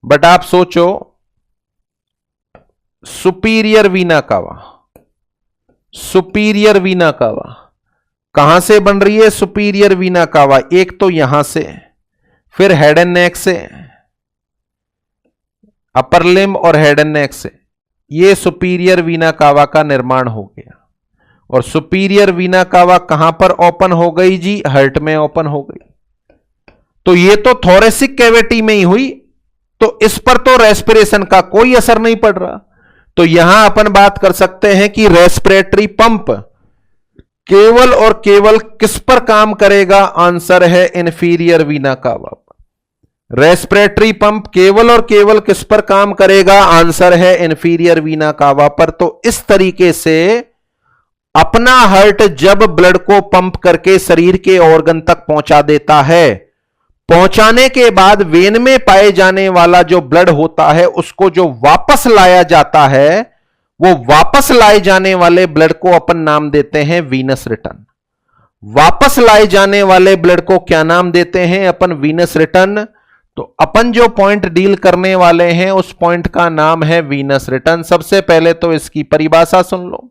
बट आप सोचो, superior vena cava, superior vena कावा कहां से बन रही है? सुपीरियर वीना कावा एक तो यहां से, फिर हेड एंड नेक से, अपर लिम्ब और हेड एंड नेक से ये सुपीरियर वीना कावा का निर्माण हो गया। और सुपीरियर वीना कावा कहां पर ओपन हो गई जी? हार्ट में ओपन हो गई। तो ये तो थोरेसिक कैविटी में ही हुई, तो इस पर तो रेस्पिरेशन का कोई असर नहीं पड़ रहा। तो यहां अपन बात कर सकते हैं कि रेस्पिरेटरी पंप केवल और केवल किस पर काम करेगा? आंसर है इंफीरियर वीना कावा पर। रेस्पिरेटरी पंप केवल और केवल किस पर काम करेगा? आंसर है इंफीरियर वीना कावा पर। तो इस तरीके से अपना हार्ट जब ब्लड को पंप करके शरीर के ऑर्गन तक पहुंचा देता है, पहुंचाने के बाद वेन में पाए जाने वाला जो ब्लड होता है उसको जो वापस लाया जाता है, वो वापस लाए जाने वाले ब्लड को अपन नाम देते हैं वीनस रिटर्न। वापस लाए जाने वाले ब्लड को क्या नाम देते हैं अपन? Venous return. तो अपन जो पॉइंट डील करने वाले हैं उस पॉइंट का नाम है वीनस रिटर्न। सबसे पहले तो इसकी परिभाषा सुन लो।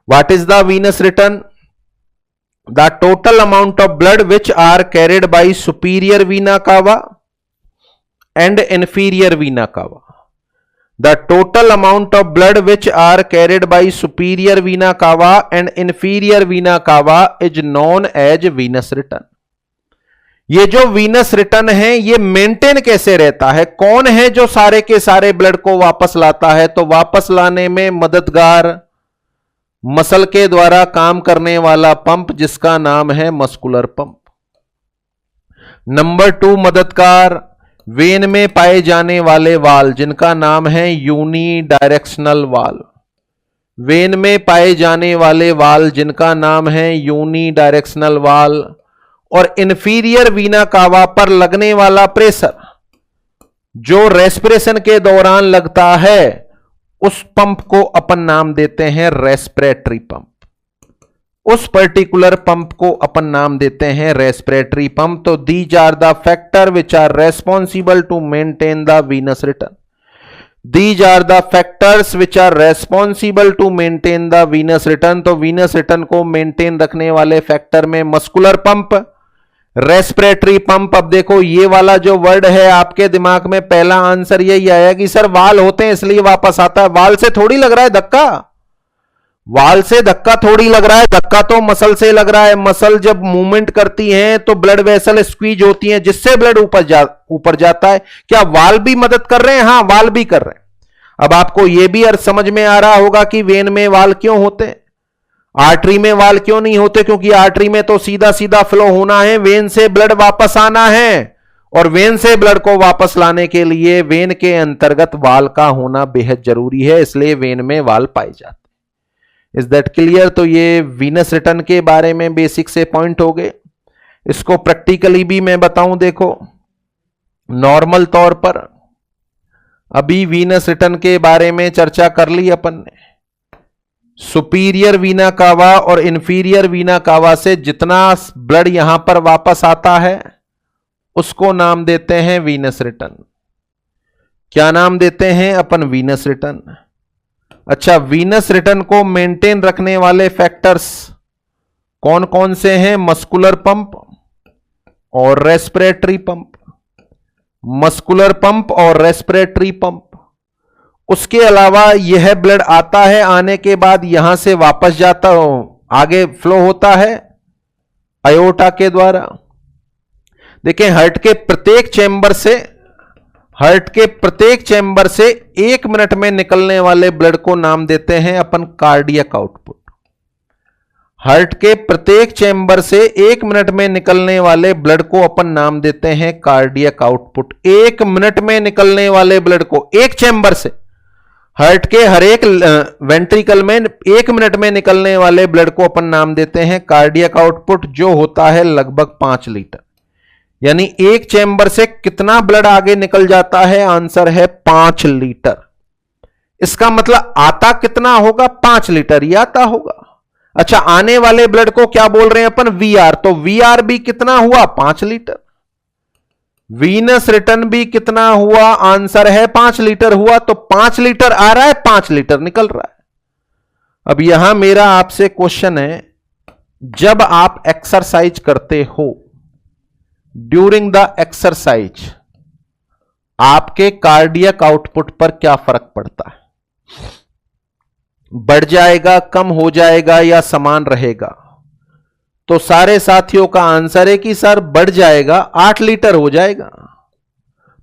What is the venous return? The total amount of blood which are carried by superior vena cava and inferior vena cava. The total amount of blood which are carried by superior vena cava and inferior vena cava is known as venous return. ये जो venous return है ये maintain कैसे रहता है, कौन है जो सारे के सारे ब्लड को वापस लाता है? तो वापस लाने में मददगार मसल के द्वारा काम करने वाला पंप जिसका नाम है मस्कुलर पंप। नंबर 2 मददगार वेन में पाए जाने वाले वाल्व जिनका नाम है यूनी डायरेक्शनल वाल्व। वेन में पाए जाने वाले वाल्व जिनका नाम है यूनी डायरेक्शनल वाल्व। और इंफीरियर वीना कावा पर लगने वाला प्रेशर जो रेस्पिरेशन के दौरान लगता है उस पंप को अपन नाम देते हैं रेस्पिरेटरी पंप। उस पर्टिकुलर पंप को अपन नाम देते हैं रेस्पिरेटरी पंप। तो these are the factor which are responsible to maintain the venous return. These are the factors which are responsible to maintain the venous return. तो वीनस रिटर्न को maintain रखने वाले फैक्टर में मस्कुलर पंप, रेस्पिरेटरी पंप। अब देखो ये वाला जो वर्ड है आपके दिमाग में पहला आंसर यही आया कि सर वाल होते हैं इसलिए वापस आता है। वाल से थोड़ी लग रहा है धक्का, वाल से धक्का थोड़ी लग रहा है, धक्का तो मसल से लग रहा है। मसल जब मूवमेंट करती हैं तो ब्लड वेसल स्क्वीज होती हैं जिससे ब्लड ऊपर जाता है। क्या वाल भी मदद कर रहे हैं? हाँ, वाल भी कर रहे हैं। अब आपको यह भी समझ में आ रहा होगा कि वेन में वाल क्यों होते हैं, आर्टरी में वाल क्यों नहीं होते? क्योंकि आर्टरी में तो सीधा सीधा फ्लो होना है, वेन से ब्लड वापस आना है। और वेन से ब्लड को वापस लाने के लिए वेन के अंतर्गत वाल का होना बेहद जरूरी है, इसलिए वेन में वाल पाए जाते हैं। Is that clear? तो ये वीनस रिटर्न के बारे में बेसिक से पॉइंट हो गए। इसको प्रैक्टिकली भी मैं बताऊं, देखो नॉर्मल तौर पर अभी वीनस रिटर्न के बारे में चर्चा कर ली अपन ने। सुपीरियर वीना कावा और इंफीरियर वीना कावा से जितना ब्लड यहां पर वापस आता है उसको नाम देते हैं वीनस रिटर्न। क्या नाम देते हैं अपन? Venous return. अच्छा, वीनस रिटर्न को मेंटेन रखने वाले फैक्टर्स कौन कौन से हैं? मस्कुलर पंप और रेस्पिरेटरी पंप। मस्कुलर पंप और रेस्पिरेटरी पंप। उसके अलावा यह ब्लड आता है, आने के बाद यहां से वापस जाता हो, आगे फ्लो होता है अयोटा के द्वारा। देखें हार्ट के प्रत्येक चैम्बर से 1 मिनट में निकलने वाले ब्लड को नाम देते हैं अपन कार्डियक आउटपुट। हार्ट के प्रत्येक चैम्बर से 1 मिनट में निकलने वाले ब्लड को अपन नाम देते हैं कार्डियक आउटपुट। 1 मिनट में निकलने वाले ब्लड को एक चैम्बर से, हार्ट के हर एक वेंट्रिकल में 1 मिनट में निकलने वाले ब्लड को अपन नाम देते हैं कार्डियक आउटपुट, जो होता है लगभग 5 लीटर। यानी एक चैम्बर से कितना ब्लड आगे निकल जाता है? आंसर है 5 लीटर। इसका मतलब आता कितना होगा? 5 लीटर ही आता होगा। अच्छा, आने वाले ब्लड को क्या बोल रहे हैं अपन? वीआर। तो वीआर भी कितना हुआ? 5 लीटर। वीनस रिटर्न भी कितना हुआ? आंसर है 5 लीटर हुआ। तो 5 लीटर आ रहा है, 5 लीटर निकल रहा है। अब यहां मेरा आपसे क्वेश्चन है, जब आप एक्सरसाइज करते हो, ड्यूरिंग द एक्सरसाइज आपके कार्डियक आउटपुट पर क्या फर्क पड़ता है? बढ़ जाएगा, कम हो जाएगा या समान रहेगा? तो सारे साथियों का आंसर है कि सर बढ़ जाएगा, 8 लीटर हो जाएगा।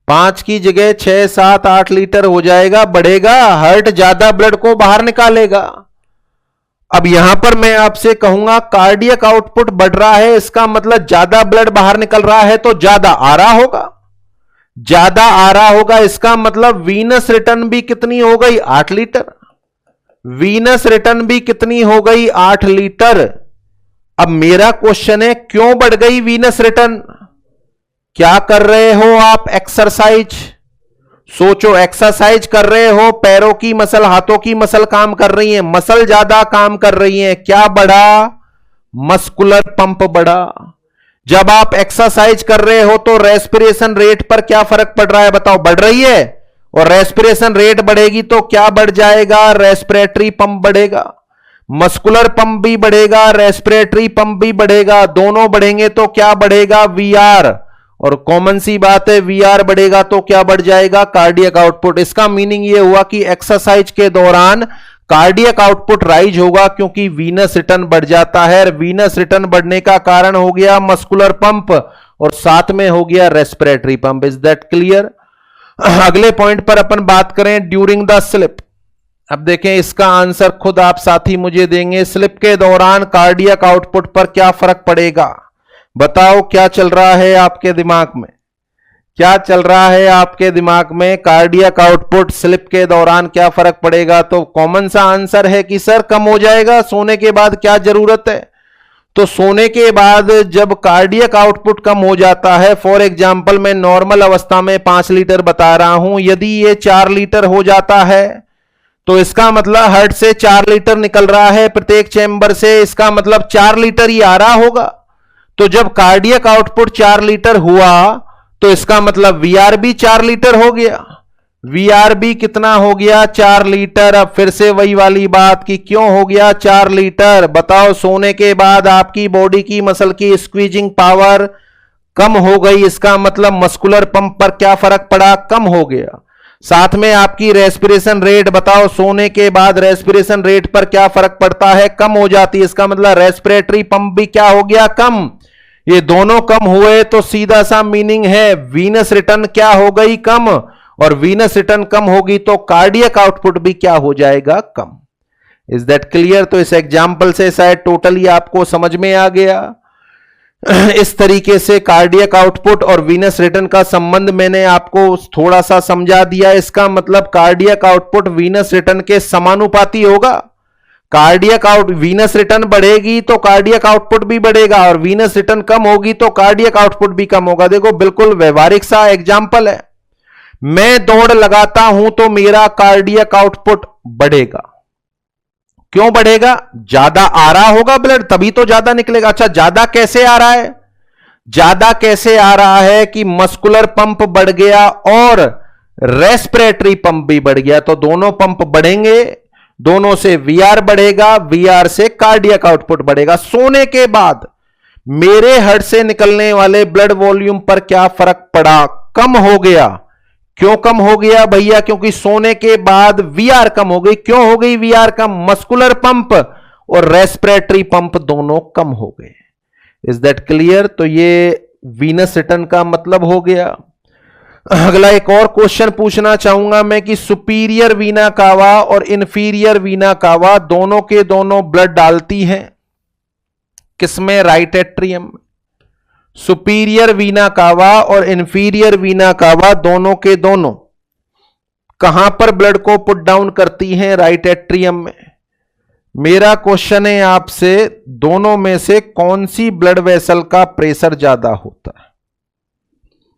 5 की जगह 6, 7, 8 लीटर हो जाएगा, बढ़ेगा। हार्ट ज्यादा ब्लड को बाहर निकालेगा। अब यहां पर मैं आपसे कहूंगा कार्डियक आउटपुट बढ़ रहा है, इसका मतलब ज्यादा ब्लड बाहर निकल रहा है, तो ज्यादा आ रहा होगा। ज्यादा आ रहा होगा, इसका मतलब वीनस रिटर्न भी कितनी हो गई? 8 लीटर। वीनस रिटर्न भी कितनी हो गई? 8 लीटर। अब मेरा क्वेश्चन है, क्यों बढ़ गई वीनस रिटर्न? क्या कर रहे हो आप? एक्सरसाइज। सोचो, एक्सरसाइज कर रहे हो, पैरों की मसल, हाथों की मसल काम कर रही है, मसल ज्यादा काम कर रही है, क्या बढ़ा? मस्कुलर पंप बढ़ा। जब आप एक्सरसाइज कर रहे हो तो रेस्पिरेशन रेट पर क्या फर्क पड़ रहा है? बताओ, बढ़ रही है। और रेस्पिरेशन रेट बढ़ेगी तो क्या बढ़ जाएगा? रेस्पिरेटरी पंप बढ़ेगा। मस्कुलर पंप भी बढ़ेगा, रेस्पिरेटरी पंप भी बढ़ेगा। दोनों बढ़ेंगे तो क्या बढ़ेगा? वीआर। और कॉमन सी बात है, वीआर बढ़ेगा तो क्या बढ़ जाएगा, कार्डियक आउटपुट। इसका मीनिंग ये हुआ कि एक्सरसाइज के दौरान कार्डियक आउटपुट राइज होगा क्योंकि वीनस रिटर्न बढ़ जाता है। वीनस रिटर्न बढ़ने का कारण हो गया मस्कुलर पंप और साथ में हो गया respiratory pump. Is that clear? अगले पॉइंट पर अपन बात करें, ड्यूरिंग द स्लिप। अब देखें इसका आंसर खुद आप साथी मुझे देंगे। स्लिप के दौरान कार्डियक आउटपुट पर क्या फर्क पड़ेगा? बताओ क्या चल रहा है आपके दिमाग में, क्या चल रहा है आपके दिमाग में? कार्डियक आउटपुट स्लिप के दौरान क्या फर्क पड़ेगा? तो कॉमन सा आंसर है कि सर कम हो जाएगा। सोने के बाद क्या जरूरत है? तो सोने के बाद जब कार्डियक आउटपुट कम हो जाता है, फॉर एग्जांपल मैं नॉर्मल अवस्था में 5 लीटर बता रहा हूं, यदि ये 4 लीटर हो जाता है तो इसका मतलब हार्ट से 4 लीटर निकल रहा है प्रत्येक चैम्बर से, इसका मतलब 4 लीटर ही आ रहा होगा। तो जब कार्डियक आउटपुट 4 लीटर हुआ तो इसका मतलब वीआरबी 4 लीटर हो गया। वीआरबी कितना हो गया? 4 लीटर। अब फिर से वही वाली बात कि क्यों हो गया 4 लीटर? बताओ, सोने के बाद आपकी बॉडी की मसल की स्क्वीजिंग पावर कम हो गई, इसका मतलब मस्कुलर पंप पर क्या फर्क पड़ा? कम हो गया। साथ में आपकी रेस्पिरेशन रेट, बताओ सोने के बाद रेस्पिरेशन रेट पर क्या फर्क पड़ता है? कम हो जाती है, इसका मतलब रेस्पिरेटरी पंप भी क्या हो गया? कम। ये दोनों कम हुए तो सीधा सा मीनिंग है वीनस रिटर्न क्या हो गई? कम। और वीनस रिटर्न कम होगी तो कार्डियक आउटपुट भी क्या हो जाएगा? कम। Is that clear? तो इस एग्जाम्पल से शायद टोटली आपको समझ में आ गया। इस तरीके से कार्डियक आउटपुट और वीनस रिटर्न का संबंध मैंने आपको थोड़ा सा समझा दिया। इसका मतलब कार्डियक आउटपुट वीनस रिटर्न के समानुपाती होगा। कार्डियक वीनस रिटर्न बढ़ेगी तो कार्डियक आउटपुट भी बढ़ेगा और वीनस रिटर्न कम होगी तो कार्डियक आउटपुट भी कम होगा। देखो बिल्कुल व्यवहारिक सा एग्जाम्पल है। मैं दौड़ लगाता हूं तो मेरा कार्डियक आउटपुट बढ़ेगा। क्यों बढ़ेगा? ज्यादा आ रहा होगा ब्लड, तभी तो ज्यादा निकलेगा। अच्छा, ज्यादा कैसे आ रहा है? ज्यादा कैसे आ रहा है कि मस्कुलर पंप बढ़ गया और रेस्पिरेटरी पंप भी बढ़ गया, तो दोनों पंप बढ़ेंगे, दोनों से वीआर बढ़ेगा, वीआर से कार्डियक आउटपुट बढ़ेगा। सोने के बाद मेरे हार्ट से निकलने वाले ब्लड वॉल्यूम पर क्या फर्क पड़ा? कम हो गया। क्यों कम हो गया भैया? क्योंकि सोने के बाद वीआर कम हो गई। क्यों हो गई वीआर कम? मस्कुलर पंप और रेस्पिरेटरी पंप दोनों कम हो गए। Is that clear? तो ये वीनस रिटर्न का मतलब हो गया। अगला एक और क्वेश्चन पूछना चाहूंगा मैं कि सुपीरियर वीना कावा और इंफीरियर वीना कावा दोनों के दोनों ब्लड डालती हैं किसमें? राइट एट्रियम में। सुपीरियर वीना कावा और इंफीरियर वीना कावा दोनों के दोनों कहां पर ब्लड को पुट डाउन करती हैं? राइट एट्रियम में। मेरा क्वेश्चन है आपसे, दोनों में से कौन सी ब्लड वेसल का प्रेशर ज्यादा होता है?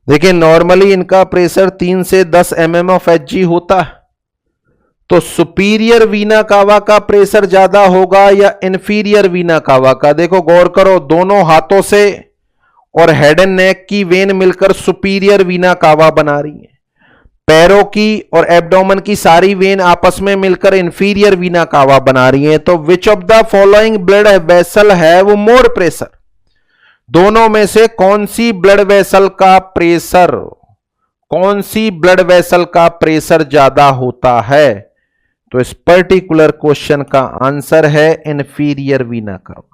देखिए नॉर्मली इनका प्रेशर 3 से 10 mm ऑफ Hg होता है, तो सुपीरियर वीना कावा का प्रेशर ज्यादा होगा या इंफीरियर वीना कावा का? देखो गौर करो, दोनों हाथों से और हेड एंड नेक की वेन मिलकर सुपीरियर वीना कावा बना रही है, पैरों की और एब्डोमेन की सारी वेन आपस में मिलकर इंफीरियर वीना कावा बना रही है। तो which of the following blood vessel have more pressure? दोनों में से कौन सी ब्लड वेसल का प्रेशर, कौन सी ब्लड वेसल का प्रेशर ज्यादा होता है? तो इस पर्टिकुलर क्वेश्चन का आंसर है inferior vena cava.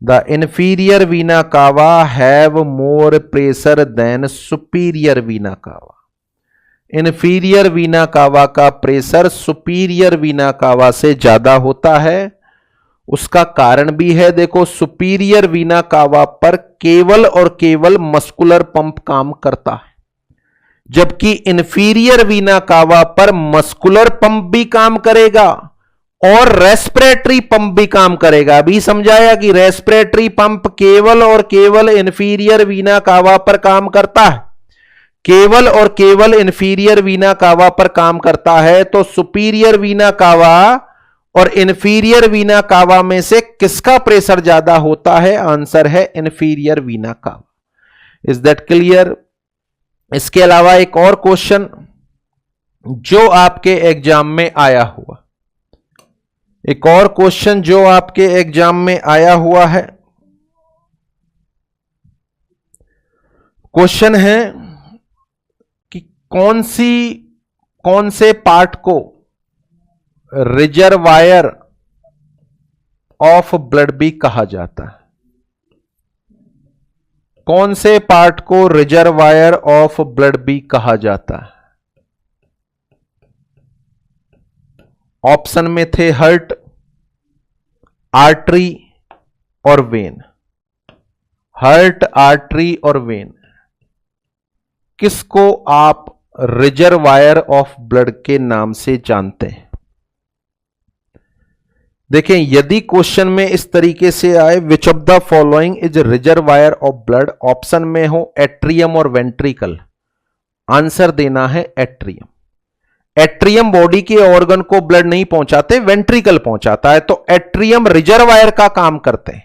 The inferior vena cava have more pressure than superior vena cava. Inferior vena कावा का प्रेशर सुपीरियर वीना कावा से ज्यादा होता है। उसका कारण भी है, देखो सुपीरियर वीना कावा पर केवल और केवल मस्कुलर पंप काम करता है, जबकि इंफीरियर वीना कावा पर मस्कुलर पंप भी काम करेगा और रेस्पिरेटरी पंप भी काम करेगा। अभी समझाया कि रेस्पिरेटरी पंप केवल और केवल इंफीरियर वीना कावा पर काम करता है, केवल और केवल इंफीरियर वीना कावा पर काम करता है। तो सुपीरियर वीना कावा और इंफीरियर वीना कावा में से किसका प्रेशर ज्यादा होता है? आंसर है inferior vena cava. Is that clear? इसके अलावा एक और क्वेश्चन जो आपके एग्जाम में आया हुआ, एक और क्वेश्चन जो आपके एग्जाम में आया हुआ है, क्वेश्चन है कि कौन से पार्ट को रिजर्वायर ऑफ ब्लड भी कहा जाता है? कौन से पार्ट को रिजर्वायर ऑफ ब्लड भी कहा जाता है? ऑप्शन में थे हार्ट, आर्टरी और वेन। हार्ट, आर्टरी और वेन, किसको आप रिजर्वायर ऑफ ब्लड के नाम से जानते हैं? देखें, यदि क्वेश्चन में इस तरीके से आए, विच of the following is reservoir of blood, option में हो एट्रियम और वेंट्रिकल, आंसर देना है एट्रियम। एट्रियम बॉडी के ऑर्गन को ब्लड नहीं पहुंचाते, वेंट्रिकल पहुंचाता है, तो एट्रियम रिजर्वायर का काम करते हैं।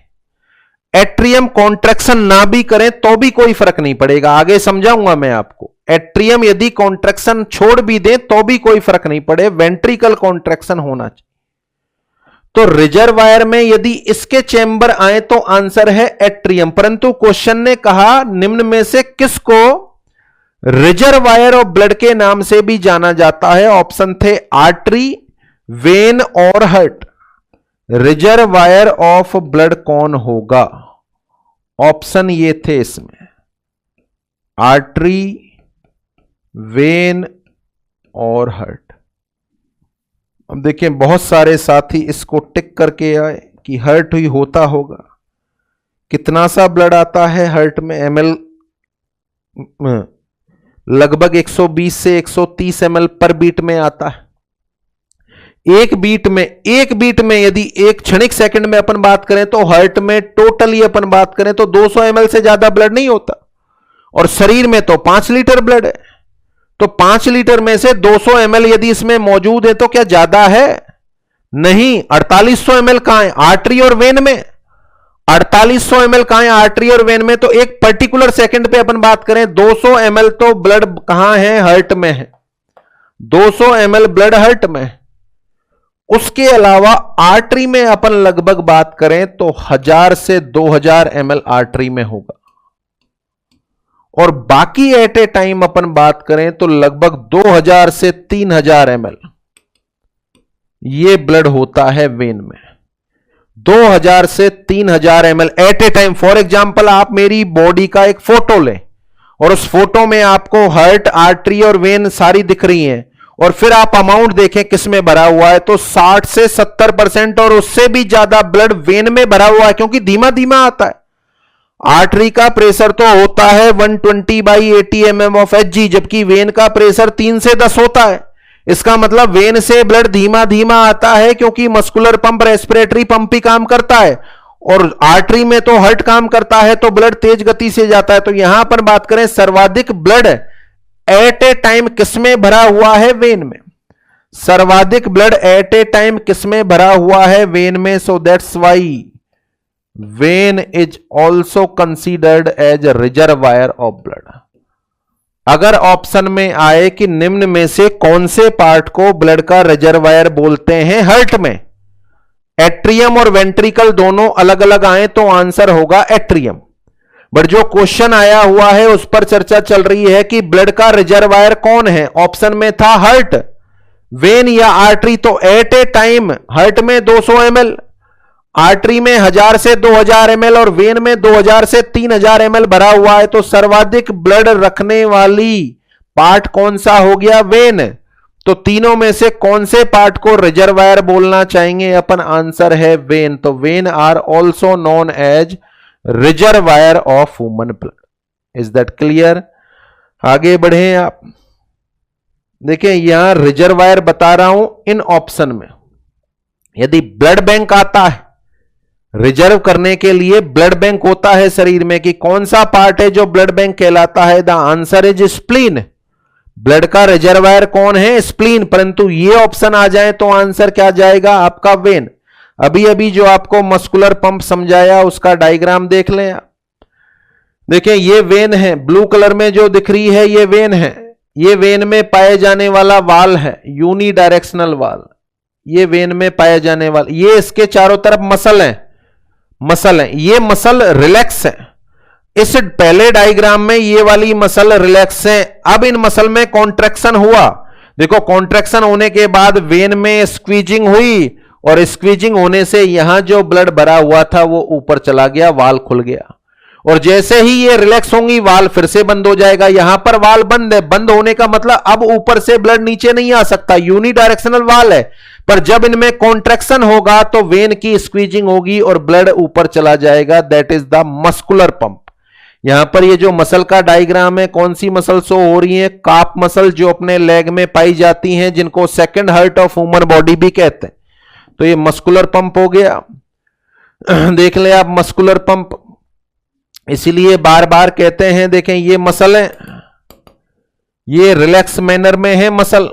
एट्रियम कॉन्ट्रैक्शन ना भी करें तो भी कोई फर्क नहीं पड़ेगा, आगे समझाऊंगा मैं आपको। एट्रियम यदि कॉन्ट्रैक्शन छोड़ भी दे तो भी कोई फर्क नहीं पड़े, वेंट्रिकल कॉन्ट्रैक्शन होना चाहिए। तो रिजर्वायर में यदि इसके चेंबर आए तो आंसर है एट्रियम, परंतु क्वेश्चन ने कहा निम्न में से किसको रिजर्वायर ऑफ ब्लड के नाम से भी जाना जाता है? ऑप्शन थे आर्टरी, वेन और हार्ट। रिजर्वायर ऑफ ब्लड कौन होगा? ऑप्शन ये थे इसमें, आर्टरी, वेन और हार्ट। अब देखें, बहुत सारे साथी इसको टिक करके आए कि हार्ट ही होता होगा। कितना सा ब्लड आता है हार्ट में? एमएल लगभग 120 से 130 ml पर बीट में आता है। एक बीट में यदि एक क्षणिक सेकंड में अपन बात करें तो हार्ट में टोटली अपन बात करें तो 200 ml से ज्यादा ब्लड नहीं होता, और शरीर में तो 5 लीटर ब्लड है। तो 5 लीटर में से 200 ml यदि इसमें मौजूद है तो क्या ज्यादा है? नहीं। 4800 ml कहां है? आर्टरी और वेन में। 4800 ml कहां है? आर्टरी और वेन में। तो एक पर्टिकुलर सेकंड पे अपन बात करें, 200 ml तो ब्लड कहां है? हार्ट में है। 200 ml ब्लड हार्ट में। उसके अलावा आर्टरी में अपन लगभग बात करें तो 1000 से 2000 ml आर्टरी में होगा, और बाकी एट ए टाइम अपन बात करें तो लगभग 2000 से 3000 ml ये ब्लड होता है वेन में। 2000 से 3000 ml at a time. For example, आप मेरी बॉडी का एक फोटो लें और उस फोटो में आपको हार्ट, आर्टरी और वेन सारी दिख रही हैं, और फिर आप अमाउंट देखें किसमें भरा हुआ है तो 60 से 70% और उससे भी ज्यादा ब्लड वेन में भरा हुआ है, क्योंकि धीमा धीमा आता है। आर्टरी का प्रेशर तो होता है 120/80 mm ऑफ Hg, जबकि वेन का प्रेशर 3 से 10 होता है। इसका मतलब वेन से ब्लड धीमा धीमा आता है, क्योंकि मस्कुलर पंप, रेस्पिरेटरी पंप ही काम करता है, और आर्टरी में तो हार्ट काम करता है, तो ब्लड तेज गति से जाता है। तो यहां पर बात करें सर्वाधिक ब्लड एट ए टाइम किसमें भरा हुआ है? वेन में। सर्वाधिक ब्लड एट ए टाइम किसमें भरा हुआ है? वेन में। So that's why vein is also considered as reservoir of blood. अगर ऑप्शन में आए कि निम्न में से कौन से पार्ट को ब्लड का रिजर्वायर बोलते हैं हार्ट में, एट्रियम और वेंट्रिकल दोनों अलग अलग आए तो आंसर होगा एट्रियम। बट जो क्वेश्चन आया हुआ है उस पर चर्चा चल रही है कि ब्लड का रिजर्वायर कौन है। ऑप्शन में था हार्ट, वेन या आर्टरी। तो एट ए टाइम हार्ट में 200 ml, आर्टरी में 1000 से 2000 ml और वेन में 2000 से 3000 ml भरा हुआ है। तो सर्वाधिक ब्लड रखने वाली पार्ट कौन सा हो गया? वेन। तो तीनों में से कौन से पार्ट को रिजर्वायर बोलना चाहेंगे अपन? आंसर है वेन। तो vein are also known as reservoir of human blood. Is that clear? आगे बढ़े आप। देखिए, यहां रिजर्वायर बता रहा हूं इन ऑप्शन में। यदि ब्लड बैंक आता है, रिजर्व करने के लिए ब्लड बैंक होता है शरीर में, कि कौन सा पार्ट है जो ब्लड बैंक कहलाता है? The answer is spleen. Blood का रिजर्वायर कौन है? स्प्लीन। परंतु ये ऑप्शन आ जाए तो आंसर क्या जाएगा आपका? वेन। अभी अभी जो आपको मस्कुलर पंप समझाया उसका डायग्राम देख लें आप। देखें, ये वेन है, ब्लू कलर में जो दिख रही है ये वेन है। ये वेन में पाए जाने वाला वाल है, यूनी डायरेक्शनल वाल। ये वेन में पाए जाने वाला, ये इसके चारों तरफ मसल है। ये मसल रिलैक्स है। इस पहले डायग्राम में ये वाली मसल रिलैक्स है, अब इन मसल में कॉन्ट्रैक्शन हुआ। देखो कॉन्ट्रैक्शन होने के बाद वेन में स्क्वीजिंग हुई और स्क्वीजिंग होने से यहां जो ब्लड भरा हुआ था वो ऊपर चला गया, वाल खुल गया। और जैसे ही ये रिलैक्स होंगी वाल फिर से बंद हो जाएगा। यहां पर वाल बंद है, बंद होने का मतलब अब ऊपर से ब्लड नीचे नहीं आ सकता, यूनिडायरेक्शनल वाल है। पर जब इनमें कॉन्ट्रैक्शन होगा तो वेन की स्क्वीजिंग होगी और ब्लड ऊपर चला जाएगा, that is the muscular pump. यहां पर ये जो मसल का डायग्राम है, कौन सी मसल शो हो रही है? काफ मसल, जो अपने लेग में पाई जाती हैं, जिनको second heart of human body भी कहते हैं। तो ये मस्कुलर पंप हो गया। देख ले आप मस्कुलर पंप, इसीलिए बार बार कहते हैं, देखें ये मसल है, ये रिलैक्स मैनर में है मसल।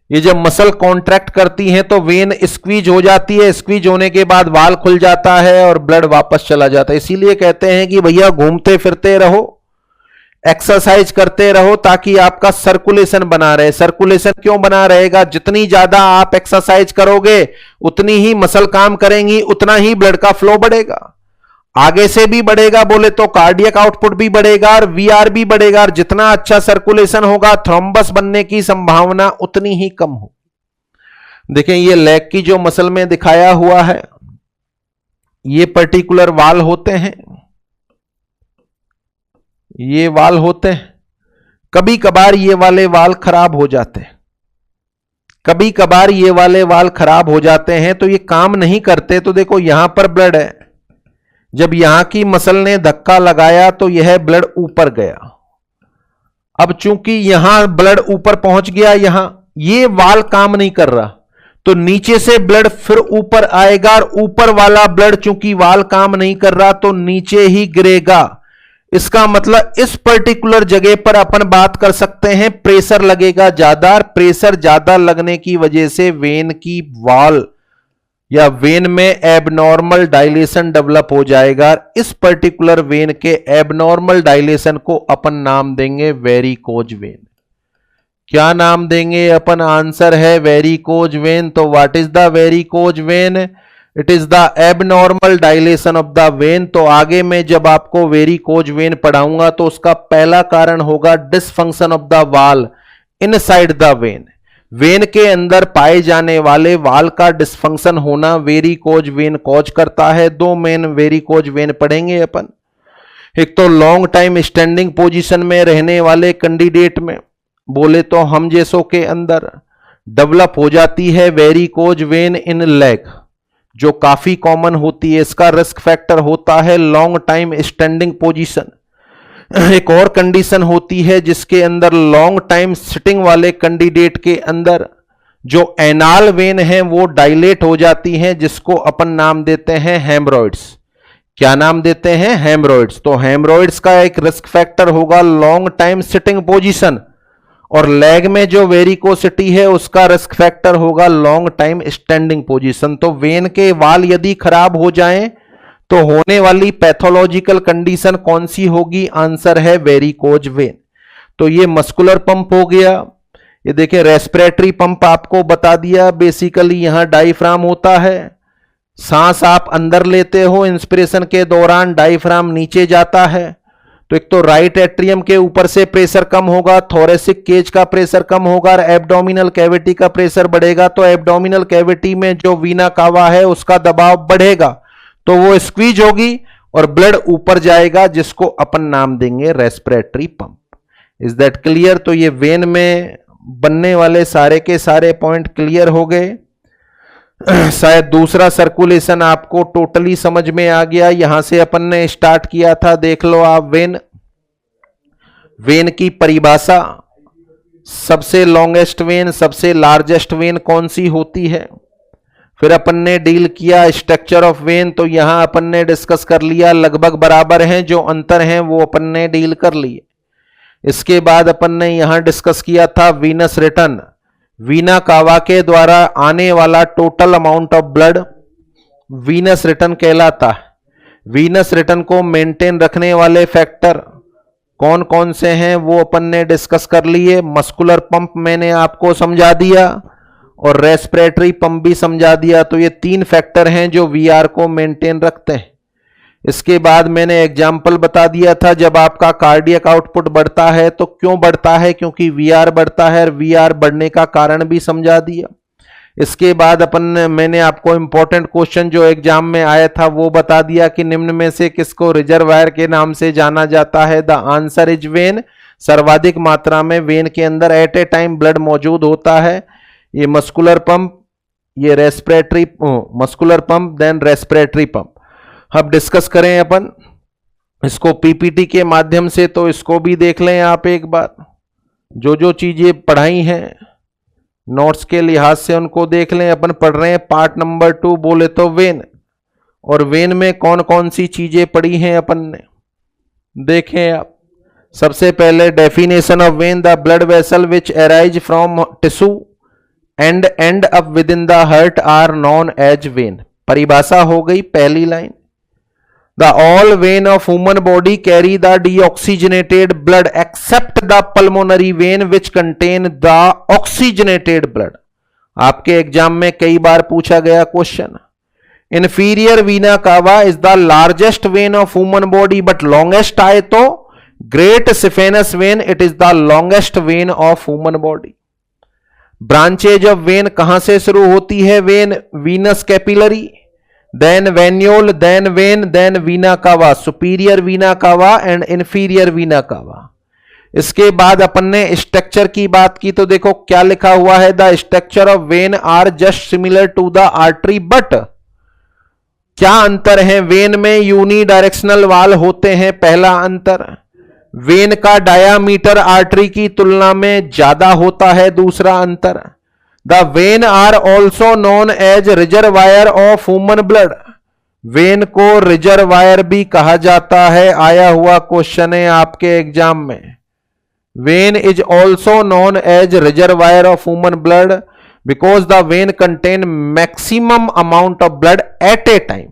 ये जब मसल कॉन्ट्रैक्ट करती है तो वेन स्क्वीज हो जाती है, स्क्वीज होने के बाद वाल खुल जाता है और ब्लड वापस चला जाता है। इसीलिए कहते हैं कि भैया घूमते फिरते रहो, एक्सरसाइज करते रहो, ताकि आपका सर्कुलेशन बना रहे। सर्कुलेशन क्यों बना रहेगा? जितनी ज्यादा आप एक्सरसाइज करोगे उतनी ही मसल काम करेंगी, उतना ही ब्लड का फ्लो बढ़ेगा, आगे से भी बढ़ेगा, बोले तो कार्डियक आउटपुट भी बढ़ेगा और वीआर भी बढ़ेगा। और जितना अच्छा सर्कुलेशन होगा थ्रोम्बस बनने की संभावना उतनी ही कम हो। देखें ये लेग की जो मसल में दिखाया हुआ है, ये पर्टिकुलर वाल होते हैं, ये वाल होते हैं। कभी कभार ये वाले वाल खराब हो जाते हैं, कभी कभार ये वाले वाल खराब हो जाते हैं, तो ये काम नहीं करते। तो देखो यहां पर ब्लड है, जब यहां की मसल ने धक्का लगाया तो यह ब्लड ऊपर गया। अब चूंकि यहां ब्लड ऊपर पहुंच गया, यहां ये वाल काम नहीं कर रहा, तो नीचे से ब्लड फिर ऊपर आएगा और ऊपर वाला ब्लड चूंकि वाल काम नहीं कर रहा तो नीचे ही गिरेगा। इसका मतलब इस पर्टिकुलर जगह पर अपन बात कर सकते हैं प्रेशर लगेगा ज्यादा, और प्रेशर ज्यादा लगने की वजह से वेन की वॉल या वेन में एबनॉर्मल डायलेशन डेवलप हो जाएगा। इस पर्टिकुलर वेन के एबनॉर्मल डायलेशन को अपन नाम देंगे वेरिकोज वेन। क्या नाम देंगे अपन? आंसर है वेरिकोज वेन। तो what is the varicose vein? It is the abnormal dilation of the when. तो आगे में जब आपको वेरिकोज वेन पढ़ाऊंगा तो उसका पहला कारण होगा डिसफंक्शन ऑफ द वाल इनसाइड द वेन। वेन के अंदर पाए जाने वाले वाल का डिसफंक्शन होना वेरिकोज वेन कॉज करता है। दो मेन वेरिकोज वेन पढ़ेंगे अपन। एक तो लॉन्ग टाइम स्टैंडिंग पोजीशन में रहने वाले कैंडिडेट में, बोले तो हम जैसों के अंदर डेवलप हो जाती है वेरिकोज वेन इन लेग, जो काफी कॉमन होती है। इसका रिस्क फैक्टर होता है लॉन्ग टाइम स्टैंडिंग पोजीशन। एक और कंडीशन होती है जिसके अंदर लॉन्ग टाइम सिटिंग वाले कैंडिडेट के अंदर जो एनाल वेन है वो डायलेट हो जाती हैं, जिसको अपन नाम देते हैं हेमरॉइड्स। क्या नाम देते हैं? हेमरॉइड्स। तो हेमरॉइड्स का एक रिस्क फैक्टर होगा लॉन्ग टाइम सिटिंग पोजीशन, और लेग में जो वेरिकोसिटी है उसका रिस्क फैक्टर होगा लॉन्ग टाइम स्टैंडिंग पोजीशन। तो वेन के वाल यदि खराब हो जाएं तो होने वाली पैथोलॉजिकल कंडीशन कौन सी होगी? आंसर है वेरिकोज वेन। तो ये मस्कुलर पंप हो गया। ये देखिए रेस्पिरेटरी पंप आपको बता दिया। बेसिकली यहां डायफ्राम होता है, सांस आप अंदर लेते हो, इंस्पिरेशन के दौरान डायफ्राम नीचे जाता है। तो एक तो राइट एट्रियम के ऊपर से प्रेशर कम होगा, थोरेसिक केज का प्रेशर कम होगा और एब्डोमिनल कैविटी का प्रेशर बढ़ेगा। तो एब्डोमिनल कैविटी में जो वीना कावा है उसका दबाव बढ़ेगा, तो वो स्क्वीज होगी और ब्लड ऊपर जाएगा, जिसको अपन नाम देंगे respiratory pump. Is that clear? तो ये वेन में बनने वाले सारे के सारे पॉइंट क्लियर हो गए। शायद दूसरा सर्कुलेशन आपको टोटली समझ में आ गया। यहां से अपन ने स्टार्ट किया था, देख लो आप। वेन की परिभाषा, सबसे लॉन्गेस्ट वेन, सबसे लार्जेस्ट वेन कौन सी होती है। फिर अपन ने डील किया स्ट्रक्चर ऑफ वेन, तो यहां अपन ने डिस्कस कर लिया लगभग बराबर हैं, जो अंतर हैं वो अपन ने डील कर लिए। इसके बाद अपन ने यहां डिस्कस किया था वीनस रिटर्न। वीना कावा के द्वारा आने वाला total amount of blood venous return कहलाता है। वीनस रिटर्न को मेंटेन रखने वाले फैक्टर कौन कौन से हैं वो अपन ने डिस्कस कर लिए। मस्कुलर पंप मैंने आपको समझा दिया और रेस्पिरेटरी पंप भी समझा दिया। तो ये तीन फैक्टर हैं जो वीआर को मेंटेन रखते हैं। इसके बाद मैंने एग्जाम्पल बता दिया था, जब आपका कार्डियक आउटपुट बढ़ता है तो क्यों बढ़ता है, क्योंकि वीआर बढ़ता है, और वीआर बढ़ने का कारण भी समझा दिया। इसके बाद मैंने आपको इंपॉर्टेंट क्वेश्चन जो एग्जाम में आया था वो बता दिया कि निम्न में से किसको रिजर्वायर के नाम से जाना जाता है। The answer is when. सर्वाधिक मात्रा में वेन के अंदर एट ए टाइम ब्लड मौजूद होता है। ये मस्कुलर पंप, ये respiratory, muscular pump then respiratory pump. अब डिस्कस करें अपन इसको पीपीटी के माध्यम से, तो इसको भी देख लें आप एक बार। जो जो चीजें पढ़ाई हैं नोट्स के लिहाज से उनको देख लें। अपन पढ़ रहे हैं पार्ट नंबर 2, बोले तो वेन। और वेन में कौन कौन सी चीजें पढ़ी हैं अपन ने, देखें आप। सबसे पहले definition of vein, the blood vessel which arise from tissue and end up with in the heart are known as vein. परिभाषा हो गई पहली line. The all vein of human body carry the deoxygenated blood except the pulmonary vein which contain the oxygenated blood। आपके exam में कई बार पूछा गया question. Inferior vena cava is the largest vein of human body but longest आए तो great saphenous vein, it is the longest vein of human body। Branches of vein कहां से शुरू होती है, vein venous capillary, then venule, then vein, then vena cava, superior vena cava and inferior vena कावा। इसके बाद अपन ने स्ट्रक्चर की बात की तो देखो क्या लिखा हुआ है, the structure of vein are just similar to the artery but. क्या अंतर है, वेन में यूनी डायरेक्शनल वाल होते हैं, पहला अंतर। वेन का डायामीटर आर्टरी की तुलना में ज्यादा होता है, दूसरा अंतर। The vein are also known as reservoir of human blood. Vein को रिजर्वायर भी कहा जाता है, आया हुआ क्वेश्चन है आपके एग्जाम में। Vein is also known as reservoir of human blood because the vein contain maximum amount of blood at a time.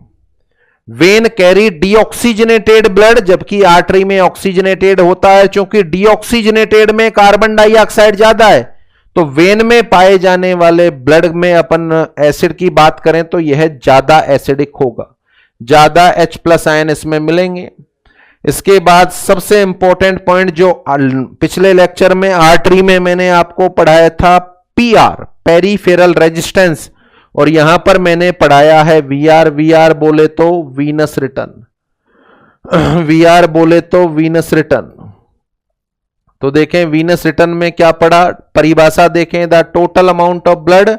Vein carry deoxygenated blood, जबकि आर्टरी में ऑक्सीजनेटेड होता है। चूंकि डीऑक्सीजनेटेड में कार्बन डाइऑक्साइड ज्यादा है, तो वेन में पाए जाने वाले ब्लड में अपन एसिड की बात करें तो यह ज्यादा एसिडिक होगा, ज्यादा H+ आयन इसमें मिलेंगे। इसके बाद सबसे इंपॉर्टेंट पॉइंट जो पिछले लेक्चर में आर्टरी में मैंने आपको पढ़ाया था, PR पेरीफेरल रेजिस्टेंस, और यहां पर मैंने पढ़ाया है VR। VR बोले तो वीनस रिटर्न, VR बोले तो वीनस रिटर्न। तो देखें वीनस रिटर्न में क्या पढ़ा, परिभाषा देखें, the total amount of blood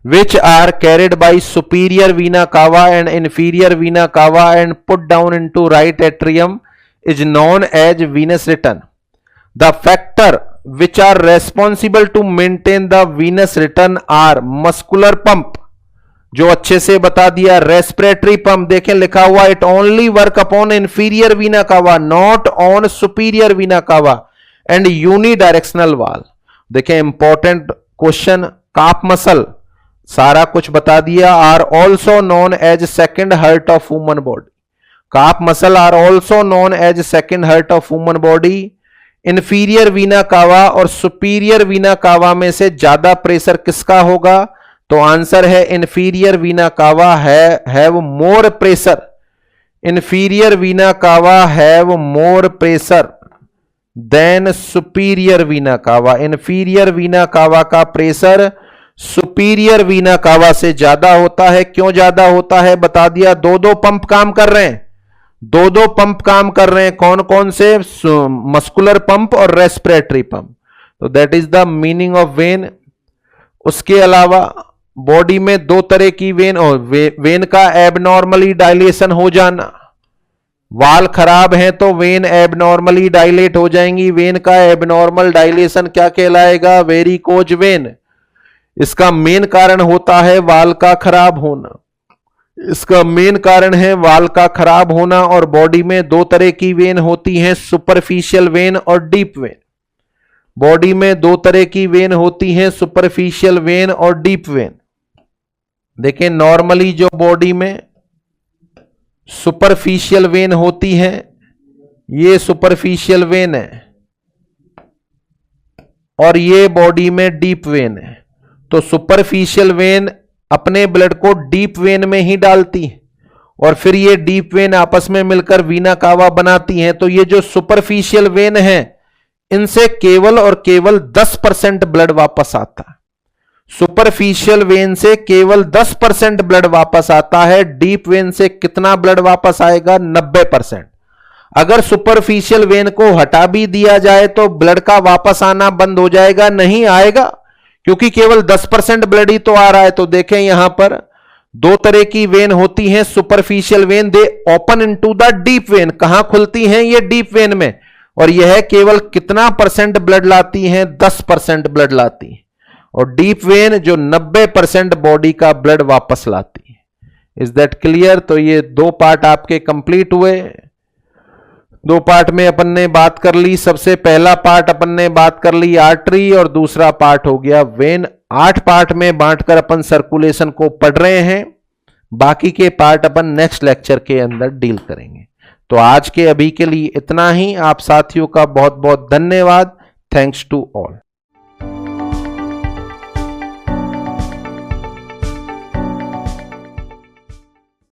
which are carried by superior vena cava and inferior vena cava and put down into right atrium is known as venous return. The factor which are responsible to maintain the venous return are muscular pump, जो अच्छे से बता दिया, respiratory pump, देखें लिखा हुआ, it only work upon inferior vena कावा not on superior vena cava and uni directional वाल। देखें इंपॉर्टेंट क्वेश्चन, काफ मसल, सारा कुछ बता दिया, are also known as second heart of human body. Calf muscle are also known as second heart of human body. Inferior vena cava और superior vena कावा में से ज्यादा प्रेशर किसका होगा, तो आंसर है inferior vena cava have more pressure. Inferior vena cava have more pressure than superior vena cava. Inferior vena कावा का प्रेशर सुपीरियर वीना कावा से ज्यादा होता है। क्यों ज्यादा होता है बता दिया, दो पंप काम कर रहे हैं, दो पंप काम कर रहे हैं। कौन कौन से, मस्कुलर पंप और रेस्पिरेटरी पंप। तो that is the meaning of when. उसके अलावा बॉडी में दो तरह की वेन, और वेन का एबनॉर्मली डायलेशन हो जाना, वाल खराब है तो वेन एबनॉर्मली डायलेट हो जाएंगी। वेन का एबनॉर्मल डायलेशन क्या कहलाएगा, वेरिकोज वेन। इसका मेन कारण होता है वाल का खराब होना, इसका मेन कारण है वाल का खराब होना। और बॉडी में दो तरह की वेन होती हैं, सुपरफिशियल वेन और डीप वेन। बॉडी में दो तरह की वेन होती हैं, सुपरफिशियल वेन और डीप वेन। देखें नॉर्मली जो बॉडी में सुपरफिशियल वेन होती है, ये सुपरफिशियल वेन है, और ये बॉडी में डीप वेन है। तो सुपरफिशियल वेन अपने ब्लड को डीप वेन में ही डालती है, और फिर ये डीप वेन आपस में मिलकर वीना कावा बनाती हैं, तो ये जो सुपरफिशियल वेन है इनसे केवल और केवल 10% ब्लड वापस आता है। सुपरफिशियल वेन से केवल 10% ब्लड वापस आता है। डीप वेन से कितना ब्लड वापस आएगा? 90%। अगर सुपरफिशियल वेन को हटा भी दिया जाए तो ब्लड का वापस आना बंद हो जाएगा? नहीं आएगा, क्योंकि केवल 10% ब्लड ही तो आ रहा है। तो देखें यहां पर दो तरह की वेन होती हैं superficial when, they open into the deep vein. कहां खुलती हैं ये? डीप वेन में। और यह केवल कितना परसेंट ब्लड लाती हैं? 10% ब्लड लाती हैं। और डीप वेन जो 90% बॉडी का ब्लड वापस लाती है। Is that clear? तो ये दो पार्ट आपके कंप्लीट हुए। दो पार्ट में अपन ने बात कर ली। सबसे पहला पार्ट अपन ने बात कर ली आर्टरी, और दूसरा पार्ट हो गया वेन। 8 पार्ट में बांटकर अपन सर्कुलेशन को पढ़ रहे हैं। बाकी के पार्ट अपन नेक्स्ट लेक्चर के अंदर डील करेंगे। तो आज के अभी के लिए इतना ही। आप साथियों का बहुत बहुत धन्यवाद। Thanks to all.